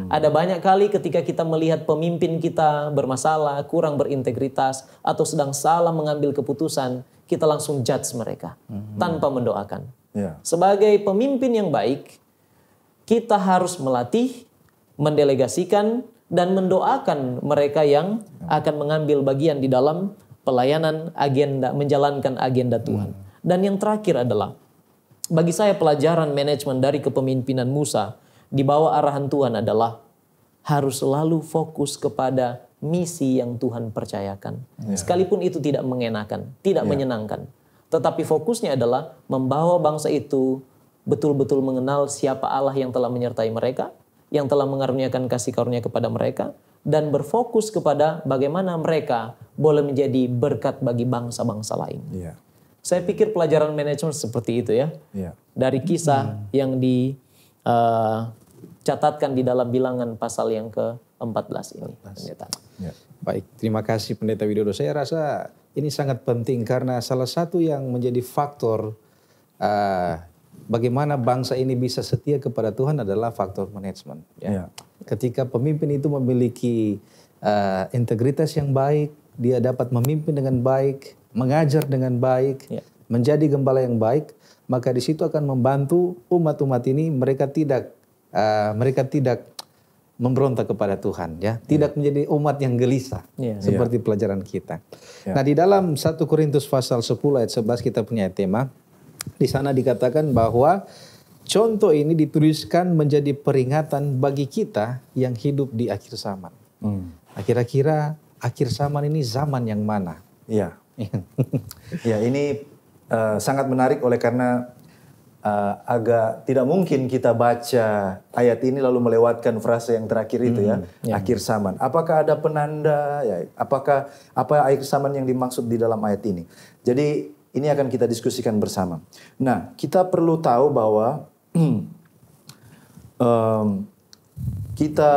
S1: Ada banyak kali ketika kita melihat pemimpin kita bermasalah, kurang berintegritas, atau sedang salah mengambil keputusan, kita langsung judge mereka tanpa mendoakan. Sebagai pemimpin yang baik, kita harus melatih, mendelegasikan, dan mendoakan mereka yang akan mengambil bagian di dalam pelayanan agenda, menjalankan agenda Tuhan. Dan yang terakhir adalah, bagi saya pelajaran manajemen dari kepemimpinan Musa di bawah arahan Tuhan adalah harus selalu fokus kepada misi yang Tuhan percayakan. Sekalipun itu tidak mengenakan, tidak menyenangkan. Tetapi fokusnya adalah membawa bangsa itu betul-betul mengenal siapa Allah yang telah menyertai mereka, yang telah mengaruniakan kasih karunia kepada mereka, dan berfokus kepada bagaimana mereka boleh menjadi berkat bagi bangsa-bangsa lain. Saya pikir pelajaran manajemen seperti itu ya. Dari kisah yang dicatatkan di dalam Bilangan pasal yang ke-14 ini.
S3: Baik, terima kasih Pendeta Widodo. Saya rasa ini sangat penting karena salah satu yang menjadi faktor bagaimana bangsa ini bisa setia kepada Tuhan adalah faktor manajemen. Ketika pemimpin itu memiliki integritas yang baik, dia dapat memimpin dengan baik, mengajar dengan baik, menjadi gembala yang baik, maka di situ akan membantu umat-umat ini mereka tidak memberontak kepada Tuhan, ya, tidak menjadi umat yang gelisah seperti pelajaran kita. Nah, di dalam 1 Korintus pasal 10 ayat 11 kita punya tema. Di sana dikatakan bahwa contoh ini dituliskan menjadi peringatan bagi kita yang hidup di akhir zaman. Kira-kira akhir zaman ini zaman yang mana?
S2: Ya, ya ini sangat menarik oleh karena agak tidak mungkin kita baca ayat ini lalu melewatkan frase yang terakhir itu ya, akhir zaman. Apakah ada penanda? Ya, apa akhir zaman yang dimaksud di dalam ayat ini? Jadi ini akan kita diskusikan bersama. Nah, kita perlu tahu bahwa kita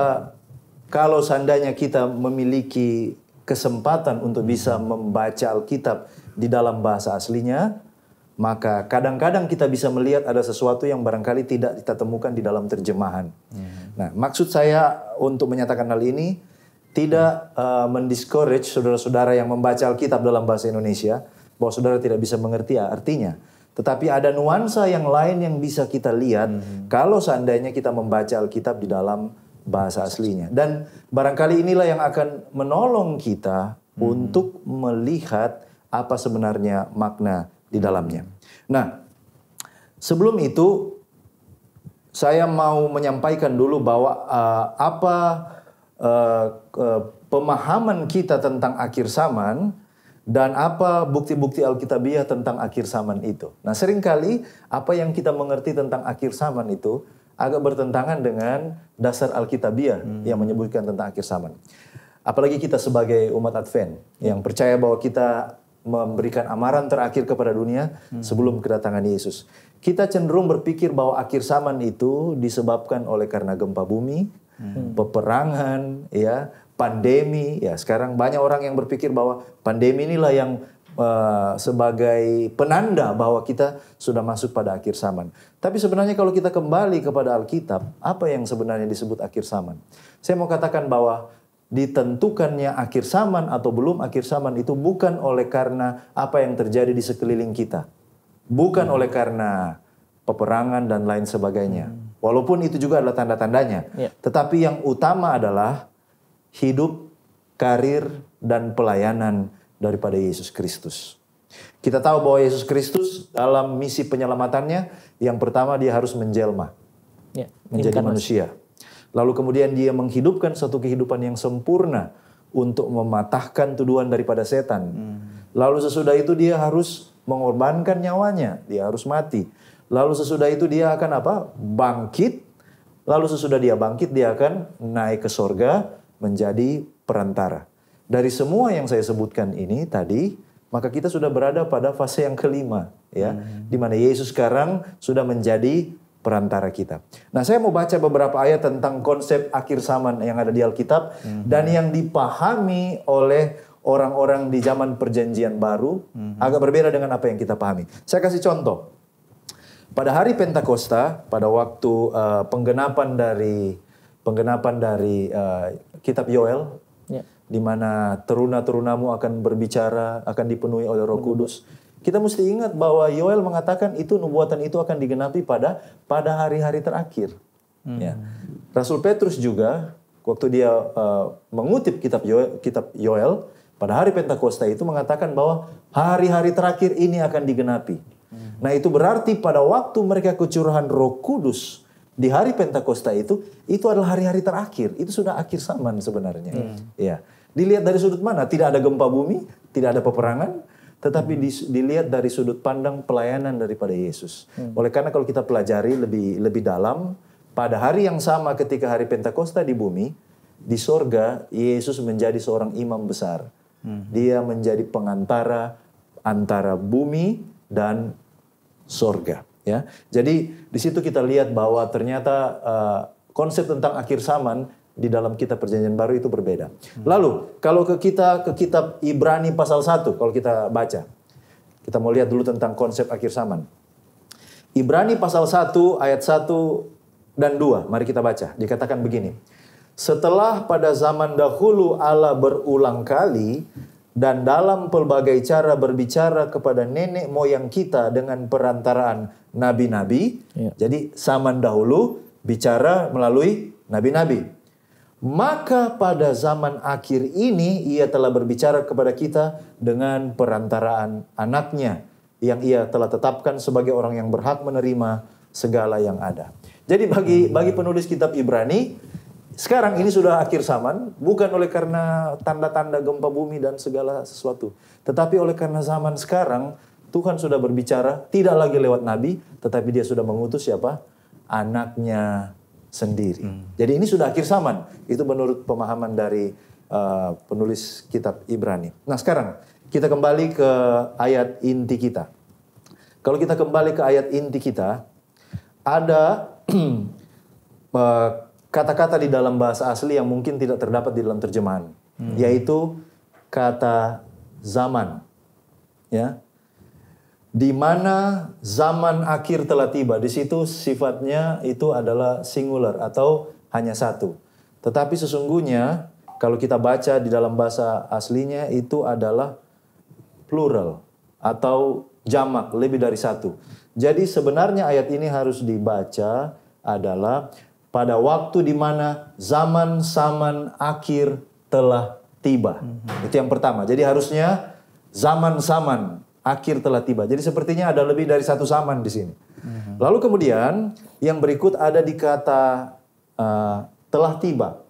S2: kalau seandainya kita memiliki kesempatan untuk bisa membaca Alkitab di dalam bahasa aslinya, maka kadang-kadang kita bisa melihat ada sesuatu yang barangkali tidak kita temukan di dalam terjemahan. Nah, maksud saya untuk menyatakan hal ini tidak mendiscourage saudara-saudara yang membaca Alkitab dalam bahasa Indonesia bahwa saudara tidak bisa mengerti artinya. Tetapi ada nuansa yang lain yang bisa kita lihat kalau seandainya kita membaca Alkitab di dalam bahasa aslinya. Dan barangkali inilah yang akan menolong kita untuk melihat apa sebenarnya makna di dalamnya. Nah, sebelum itu saya mau menyampaikan dulu bahwa pemahaman kita tentang akhir zaman dan apa bukti-bukti Alkitabiah tentang akhir zaman itu. Nah, seringkali apa yang kita mengerti tentang akhir zaman itu agak bertentangan dengan dasar Alkitabiah yang menyebutkan tentang akhir zaman. Apalagi kita sebagai umat Advent yang percaya bahwa kita memberikan amaran terakhir kepada dunia sebelum kedatangan Yesus. Kita cenderung berpikir bahwa akhir zaman itu disebabkan oleh karena gempa bumi, peperangan, ya, pandemi. Ya, sekarang banyak orang yang berpikir bahwa pandemi inilah yang sebagai penanda bahwa kita sudah masuk pada akhir zaman. Tapi sebenarnya kalau kita kembali kepada Alkitab, apa yang sebenarnya disebut akhir zaman? Saya mau katakan bahwa ditentukannya akhir zaman atau belum akhir zaman itu bukan oleh karena apa yang terjadi di sekeliling kita. Bukan oleh karena peperangan dan lain sebagainya. Walaupun itu juga adalah tanda-tandanya. Tetapi yang utama adalah hidup, karir, dan pelayanan daripada Yesus Kristus. Kita tahu bahwa Yesus Kristus dalam misi penyelamatannya, yang pertama dia harus menjelma. Menjadi manusia. Lalu kemudian dia menghidupkan satu kehidupan yang sempurna untuk mematahkan tuduhan daripada setan. Lalu sesudah itu dia harus mengorbankan nyawanya, dia harus mati. Lalu sesudah itu dia akan apa? Bangkit. Lalu sesudah dia bangkit dia akan naik ke sorga menjadi perantara. Dari semua yang saya sebutkan ini tadi, maka kita sudah berada pada fase yang kelima, ya, di mana Yesus sekarang sudah menjadi perantara kita. Nah, saya mau baca beberapa ayat tentang konsep akhir zaman yang ada di Alkitab dan yang dipahami oleh orang-orang di zaman Perjanjian Baru agak berbeda dengan apa yang kita pahami. Saya kasih contoh. Pada hari Pentakosta, pada waktu penggenapan dari kitab Yoel, di mana teruna-terunamu akan berbicara, akan dipenuhi oleh Roh Kudus. Kita mesti ingat bahwa Yoel mengatakan itu nubuatan itu akan digenapi pada hari-hari terakhir. Ya. Rasul Petrus juga waktu dia mengutip kitab Yoel pada hari Pentakosta itu mengatakan bahwa hari-hari terakhir ini akan digenapi. Nah, itu berarti pada waktu mereka kecurahan Roh Kudus di hari Pentakosta itu adalah hari-hari terakhir. Itu sudah akhir zaman sebenarnya. Ya. Dilihat dari sudut mana? Tidak ada gempa bumi, tidak ada peperangan. Tetapi dilihat dari sudut pandang pelayanan daripada Yesus. Oleh karena kalau kita pelajari lebih dalam, pada hari yang sama ketika hari Pentakosta di bumi, di sorga, Yesus menjadi seorang imam besar. Dia menjadi pengantara antara bumi dan sorga. Ya, jadi di situ kita lihat bahwa ternyata konsep tentang akhir zaman di dalam kitab Perjanjian Baru itu berbeda. Lalu kalau ke kitab Ibrani pasal 1 kalau kita baca. Kita mau lihat dulu tentang konsep akhir zaman. Ibrani pasal 1 ayat 1 dan 2. Mari kita baca. Dikatakan begini. Setelah pada zaman dahulu Allah berulang kali dan dalam pelbagai cara berbicara kepada nenek moyang kita dengan perantaraan nabi-nabi. Jadi zaman dahulu bicara melalui nabi-nabi. Maka pada zaman akhir ini ia telah berbicara kepada kita dengan perantaraan anaknya yang ia telah tetapkan sebagai orang yang berhak menerima segala yang ada. Jadi bagi penulis kitab Ibrani, sekarang ini sudah akhir zaman, bukan oleh karena tanda-tanda gempa bumi dan segala sesuatu. Tetapi oleh karena zaman sekarang, Tuhan sudah berbicara, tidak lagi lewat nabi, tetapi dia sudah mengutus siapa? Anaknya sendiri. Jadi ini sudah akhir zaman. Itu menurut pemahaman dari penulis kitab Ibrani. Nah sekarang, kita kembali ke ayat inti kita. Kalau kita kembali ke ayat inti kita, ada kata-kata di dalam bahasa asli yang mungkin tidak terdapat di dalam terjemahan, yaitu kata zaman, ya, di mana zaman akhir telah tiba. Di situ sifatnya itu adalah singular atau hanya satu. Tetapi sesungguhnya kalau kita baca di dalam bahasa aslinya itu adalah plural atau jamak, lebih dari satu. Jadi sebenarnya ayat ini harus dibaca adalah pada waktu di mana zaman-zaman akhir telah tiba. Itu yang pertama. Jadi harusnya zaman-zaman akhir telah tiba. Jadi sepertinya ada lebih dari satu zaman di sini. Lalu kemudian yang berikut ada di kata telah tiba.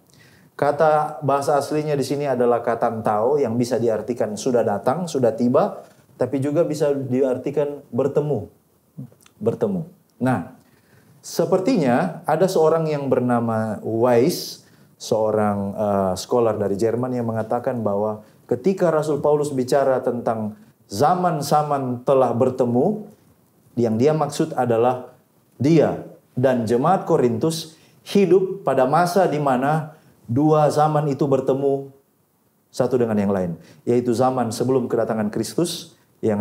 S2: Kata bahasa aslinya di sini adalah kata tao yang bisa diartikan sudah datang, sudah tiba, tapi juga bisa diartikan bertemu. Bertemu. Nah, sepertinya ada seorang yang bernama Weiss, seorang scholar dari Jerman yang mengatakan bahwa ketika Rasul Paulus bicara tentang zaman-zaman telah bertemu, yang dia maksud adalah dia dan jemaat Korintus hidup pada masa di mana dua zaman itu bertemu satu dengan yang lain, yaitu zaman sebelum kedatangan Kristus yang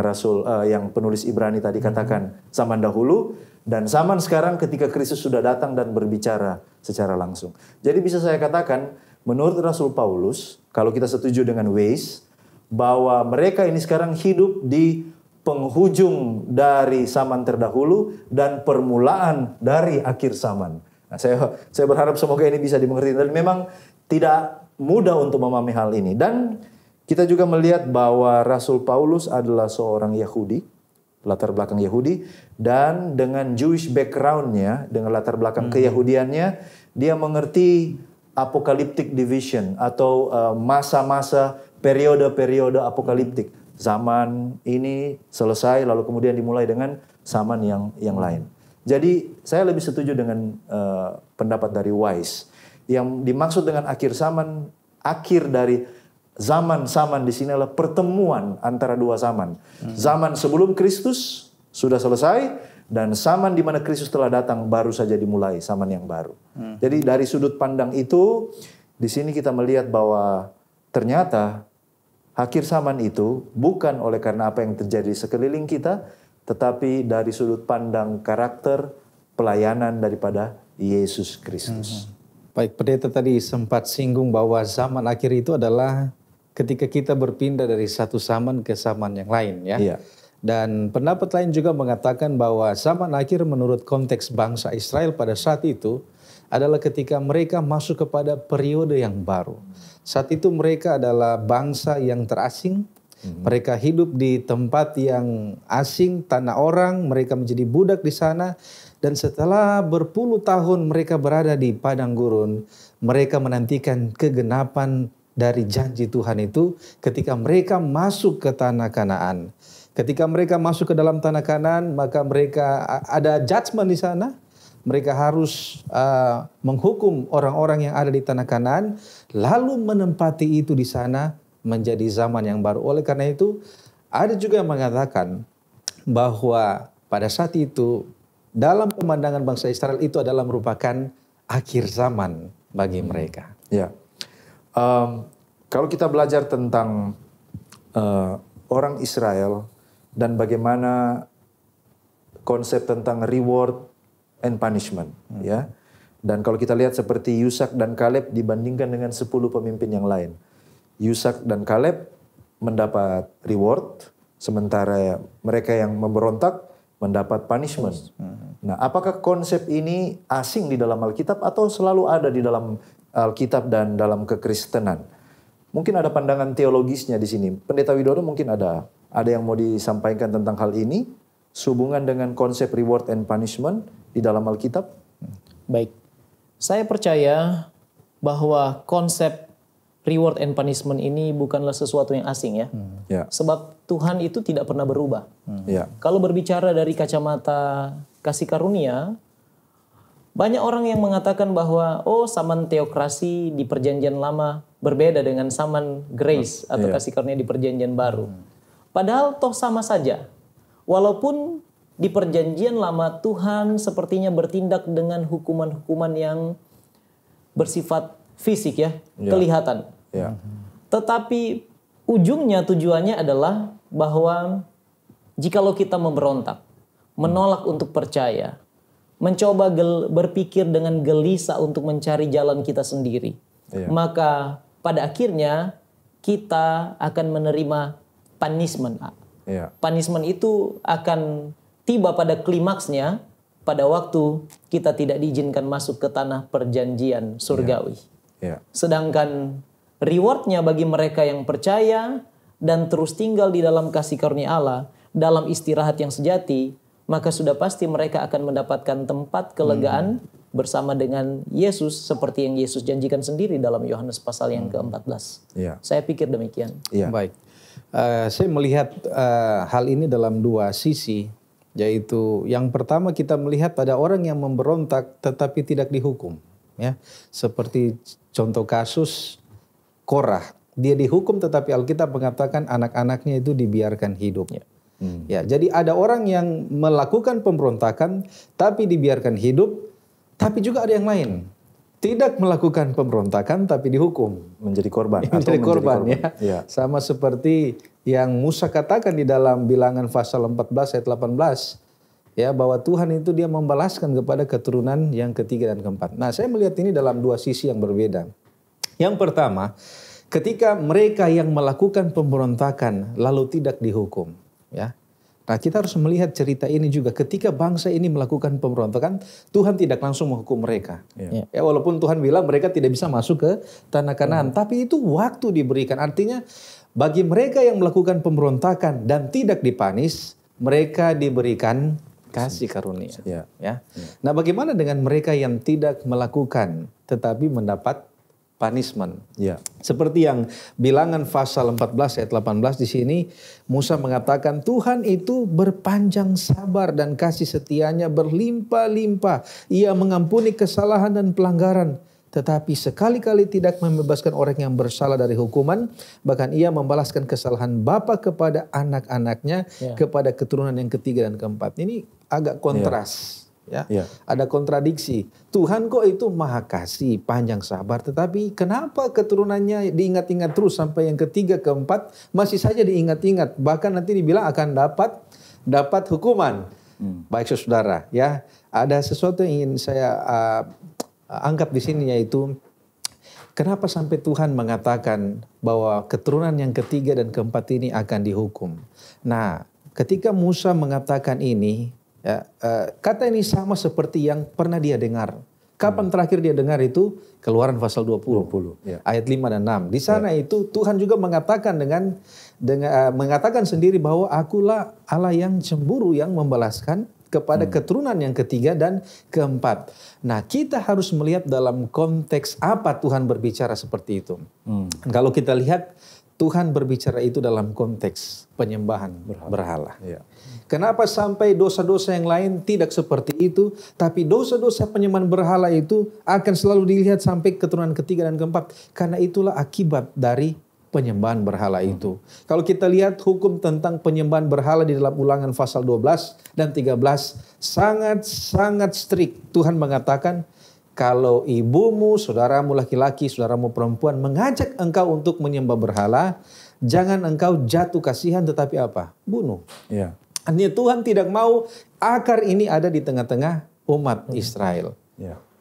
S2: yang penulis Ibrani tadi katakan zaman dahulu, dan zaman sekarang ketika Kristus sudah datang dan berbicara secara langsung. Jadi bisa saya katakan menurut Rasul Paulus, kalau kita setuju dengan Weiss, bahwa mereka ini sekarang hidup di penghujung dari zaman terdahulu dan permulaan dari akhir zaman. Nah, saya berharap semoga ini bisa dimengerti, dan memang tidak mudah untuk memahami hal ini. Dan kita juga melihat bahwa Rasul Paulus adalah seorang Yahudi, latar belakang Yahudi, dan dengan Jewish background-nya, dengan latar belakang keyahudiannya, dia mengerti apocalyptic division atau masa-masa periode-periode apokaliptik. Zaman ini selesai lalu kemudian dimulai dengan zaman yang lain. Jadi saya lebih setuju dengan pendapat dari Weiss. Yang dimaksud dengan akhir zaman, akhir dari zaman-zaman di sini adalah pertemuan antara dua zaman. Zaman sebelum Kristus sudah selesai, dan zaman di mana Kristus telah datang baru saja dimulai zaman yang baru. Jadi dari sudut pandang itu, di sini kita melihat bahwa ternyata akhir zaman itu bukan oleh karena apa yang terjadi sekeliling kita, tetapi dari sudut pandang karakter pelayanan daripada Yesus Kristus.
S3: Baik, pendeta tadi sempat singgung bahwa zaman akhir itu adalah ketika kita berpindah dari satu zaman ke zaman yang lain, ya.
S2: Iya.
S3: Dan pendapat lain juga mengatakan bahwa zaman akhir menurut konteks bangsa Israel pada saat itu adalah ketika mereka masuk kepada periode yang baru. Saat itu mereka adalah bangsa yang terasing, mereka hidup di tempat yang asing, tanah orang, mereka menjadi budak di sana. Dan setelah berpuluh tahun mereka berada di padang gurun, mereka menantikan kegenapan dari janji Tuhan itu ketika mereka masuk ke tanah Kanaan. Ketika mereka masuk ke dalam tanah Kanaan, maka mereka ada judgment di sana. Mereka harus menghukum orang-orang yang ada di tanah Kanaan, lalu menempati itu di sana menjadi zaman yang baru. Oleh karena itu, ada juga yang mengatakan bahwa pada saat itu dalam pemandangan bangsa Israel itu adalah merupakan akhir zaman bagi mereka.
S2: Ya, kalau kita belajar tentang orang Israel dan bagaimana konsep tentang reward and punishment, ya. Dan kalau kita lihat seperti Yusak dan Kaleb dibandingkan dengan 10 pemimpin yang lain, Yusak dan Kaleb mendapat reward, sementara mereka yang memberontak mendapat punishment. Nah, apakah konsep ini asing di dalam Alkitab atau selalu ada di dalam Alkitab dan dalam kekristenan? Mungkin ada pandangan teologisnya di sini. Pendeta Widodo mungkin ada yang mau disampaikan tentang hal ini, sehubungan dengan konsep reward and punishment di dalam Alkitab?
S1: Baik, saya percaya bahwa konsep reward and punishment ini bukanlah sesuatu yang asing ya.
S2: Ya.
S1: Sebab Tuhan itu tidak pernah berubah.
S2: Ya.
S1: Kalau berbicara dari kacamata kasih karunia, banyak orang yang mengatakan bahwa zaman teokrasi di perjanjian lama berbeda dengan zaman grace atau kasih karunia di perjanjian baru. Padahal toh sama saja. Walaupun di perjanjian lama Tuhan sepertinya bertindak dengan hukuman-hukuman yang bersifat fisik ya, kelihatan.
S2: Ya.
S1: Tetapi ujungnya tujuannya adalah bahwa jikalau kita memberontak, menolak untuk percaya, mencoba berpikir dengan gelisah untuk mencari jalan kita sendiri, maka pada akhirnya kita akan menerima punishment. Punishment itu akan tiba pada klimaksnya pada waktu kita tidak diizinkan masuk ke tanah perjanjian surgawi. Sedangkan rewardnya bagi mereka yang percaya dan terus tinggal di dalam kasih karunia Allah, dalam istirahat yang sejati, maka sudah pasti mereka akan mendapatkan tempat kelegaan bersama dengan Yesus seperti yang Yesus janjikan sendiri dalam Yohanes pasal yang ke-14. Saya pikir demikian.
S3: Baik, saya melihat hal ini dalam dua sisi, yaitu yang pertama kita melihat pada orang yang memberontak tetapi tidak dihukum. Ya, seperti contoh kasus Korah, dia dihukum tetapi Alkitab mengatakan anak-anaknya itu dibiarkan hidup. Ya, jadi ada orang yang melakukan pemberontakan tapi dibiarkan hidup, tapi juga ada yang lain tidak melakukan pemberontakan tapi dihukum
S2: menjadi korban.
S3: Menjadi korban. Ya. Sama seperti yang Musa katakan di dalam Bilangan pasal 14 ayat 18. Ya, bahwa Tuhan itu dia membalaskan kepada keturunan yang ketiga dan keempat. Nah, saya melihat ini dalam dua sisi yang berbeda. Yang pertama, ketika mereka yang melakukan pemberontakan lalu tidak dihukum, ya. Nah, kita harus melihat cerita ini juga. Ketika bangsa ini melakukan pemberontakan, Tuhan tidak langsung menghukum mereka. Ya, walaupun Tuhan bilang mereka tidak bisa masuk ke tanah Kanaan, tapi itu waktu diberikan. Artinya bagi mereka yang melakukan pemberontakan dan tidak dipanis, mereka diberikan kasih karunia. Ya. Nah, bagaimana dengan mereka yang tidak melakukan tetapi mendapat punishment? Seperti yang Bilangan pasal 14 ayat 18 di sini, Musa mengatakan Tuhan itu berpanjang sabar dan kasih setianya berlimpah-limpah. Ia mengampuni kesalahan dan pelanggaran, tetapi sekali-kali tidak membebaskan orang yang bersalah dari hukuman, bahkan ia membalaskan kesalahan bapa kepada anak-anaknya, kepada keturunan yang ketiga dan keempat. Ini agak kontras. Ada kontradiksi. Tuhan kok itu maha kasih, panjang sabar, tetapi kenapa keturunannya diingat-ingat terus sampai yang ketiga, keempat masih saja diingat-ingat, bahkan nanti dibilang akan dapat hukuman. Baik saudara, ya, ada sesuatu yang ingin saya angkat di sini, yaitu kenapa sampai Tuhan mengatakan bahwa keturunan yang ketiga dan keempat ini akan dihukum. Nah, ketika Musa mengatakan ini, kata ini sama seperti yang pernah dia dengar. Kapan terakhir dia dengar itu? Keluaran pasal 20 ayat 5 dan 6. Di sana itu Tuhan juga mengatakan mengatakan sendiri bahwa akulah Allah yang cemburu, yang membalaskan kepada keturunan yang ketiga dan keempat. Nah, kita harus melihat dalam konteks apa Tuhan berbicara seperti itu. Kalau kita lihat, Tuhan berbicara itu dalam konteks penyembahan berhala. Kenapa sampai dosa-dosa yang lain tidak seperti itu, tapi dosa-dosa penyembahan berhala itu akan selalu dilihat sampai keturunan ketiga dan keempat? Karena itulah akibat dari penyembahan berhala itu. Kalau kita lihat hukum tentang penyembahan berhala di dalam Ulangan pasal 12 dan 13 sangat-sangat strict. Tuhan mengatakan, kalau ibumu, saudaramu laki-laki, saudaramu perempuan mengajak engkau untuk menyembah berhala, jangan engkau jatuh kasihan, tetapi apa? Bunuh. Artinya Tuhan tidak mau akar ini ada di tengah-tengah umat Israel.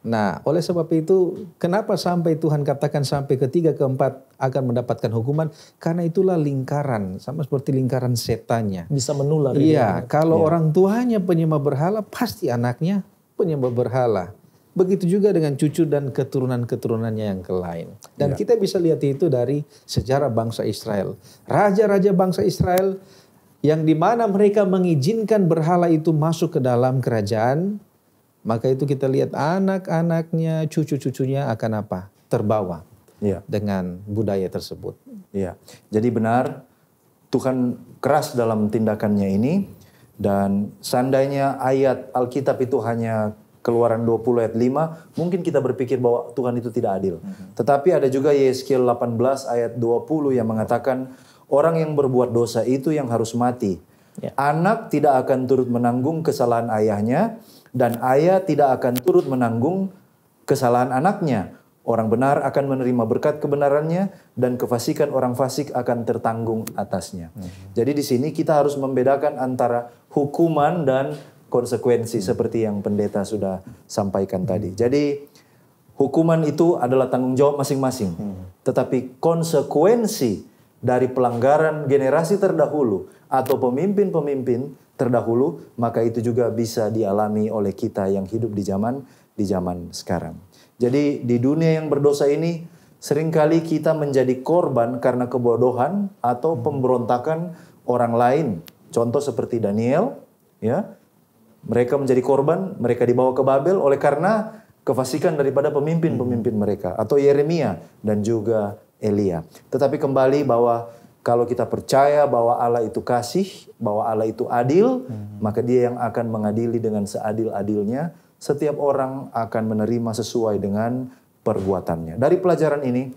S3: Nah, oleh sebab itu, kenapa sampai Tuhan katakan sampai ketiga, keempat akan mendapatkan hukuman? Karena itulah lingkaran, sama seperti lingkaran setannya.
S1: Bisa menular.
S3: Iya, kalau orang tuanya penyembah berhala, pasti anaknya penyembah berhala. Begitu juga dengan cucu dan keturunan-keturunannya yang lain. Dan kita bisa lihat itu dari sejarah bangsa Israel. Raja-raja bangsa Israel yang dimana mereka mengizinkan berhala itu masuk ke dalam kerajaan, maka itu kita lihat anak-anaknya, cucu-cucunya akan apa? Terbawa dengan budaya tersebut.
S2: Ya, jadi benar Tuhan keras dalam tindakannya ini, dan seandainya ayat Alkitab itu hanya Keluaran 20 ayat 5, mungkin kita berpikir bahwa Tuhan itu tidak adil. Tetapi ada juga Yeskiel 18 ayat 20 yang mengatakan orang yang berbuat dosa itu yang harus mati. Anak tidak akan turut menanggung kesalahan ayahnya, dan ayah tidak akan turut menanggung kesalahan anaknya. Orang benar akan menerima berkat kebenarannya, dan kefasikan orang fasik akan tertanggung atasnya. Jadi di sini kita harus membedakan antara hukuman dan konsekuensi seperti yang pendeta sudah sampaikan tadi. Jadi hukuman itu adalah tanggung jawab masing-masing. Tetapi konsekuensi dari pelanggaran generasi terdahulu atau pemimpin-pemimpin terdahulu, maka itu juga bisa dialami oleh kita yang hidup di zaman sekarang. Jadi di dunia yang berdosa ini seringkali kita menjadi korban karena kebodohan atau pemberontakan orang lain. Contoh seperti Daniel, ya. Mereka menjadi korban, mereka dibawa ke Babel oleh karena kefasikan daripada pemimpin-pemimpin mereka. Atau Yeremia dan juga Elia. Tetapi kembali bahwa kalau kita percaya bahwa Allah itu kasih, bahwa Allah itu adil, maka Dia yang akan mengadili dengan seadil-adilnya. Setiap orang akan menerima sesuai dengan perbuatannya. Dari pelajaran ini,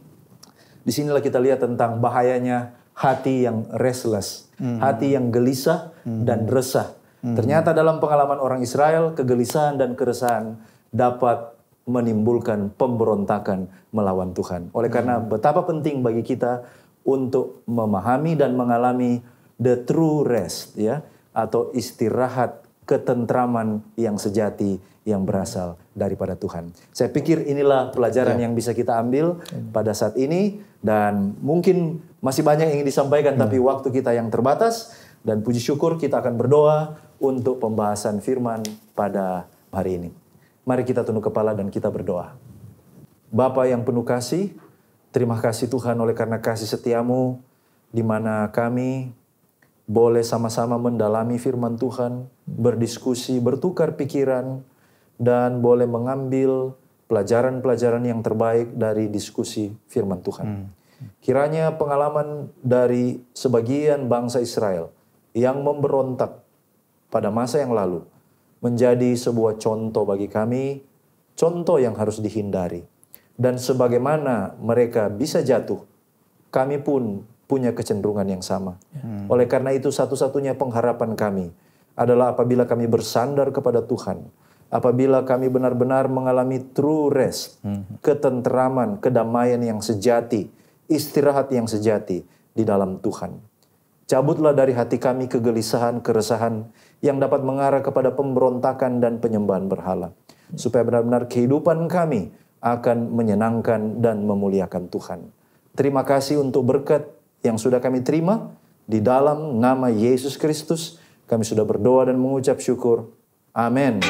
S2: disinilah kita lihat tentang bahayanya hati yang restless, hati yang gelisah dan resah. Ternyata dalam pengalaman orang Israel, kegelisahan dan keresahan dapat menimbulkan pemberontakan melawan Tuhan. Oleh karena betapa penting bagi kita untuk memahami dan mengalami the true rest, ya, atau istirahat ketentraman yang sejati yang berasal daripada Tuhan. Saya pikir inilah pelajaran yang bisa kita ambil pada saat ini, dan mungkin masih banyak yang ingin disampaikan, tapi waktu kita yang terbatas. Dan puji syukur kita akan berdoa untuk pembahasan firman pada hari ini. Mari kita tunduk kepala dan kita berdoa. Bapa yang penuh kasih, terima kasih Tuhan oleh karena kasih setiamu, di mana kami boleh sama-sama mendalami firman Tuhan, berdiskusi, bertukar pikiran, dan boleh mengambil pelajaran-pelajaran yang terbaik dari diskusi firman Tuhan. Kiranya pengalaman dari sebagian bangsa Israel yang memberontak pada masa yang lalu menjadi sebuah contoh bagi kami, contoh yang harus dihindari. Dan sebagaimana mereka bisa jatuh, kami pun punya kecenderungan yang sama. Oleh karena itu satu-satunya pengharapan kami adalah apabila kami bersandar kepada Tuhan, apabila kami benar-benar mengalami true rest, ketenteraman, kedamaian yang sejati, istirahat yang sejati di dalam Tuhan. Cabutlah dari hati kami kegelisahan, keresahan yang dapat mengarah kepada pemberontakan dan penyembahan berhala. Supaya benar-benar kehidupan kami akan menyenangkan dan memuliakan Tuhan. Terima kasih untuk berkat yang sudah kami terima. Di dalam nama Yesus Kristus kami sudah berdoa dan mengucap syukur. Amin.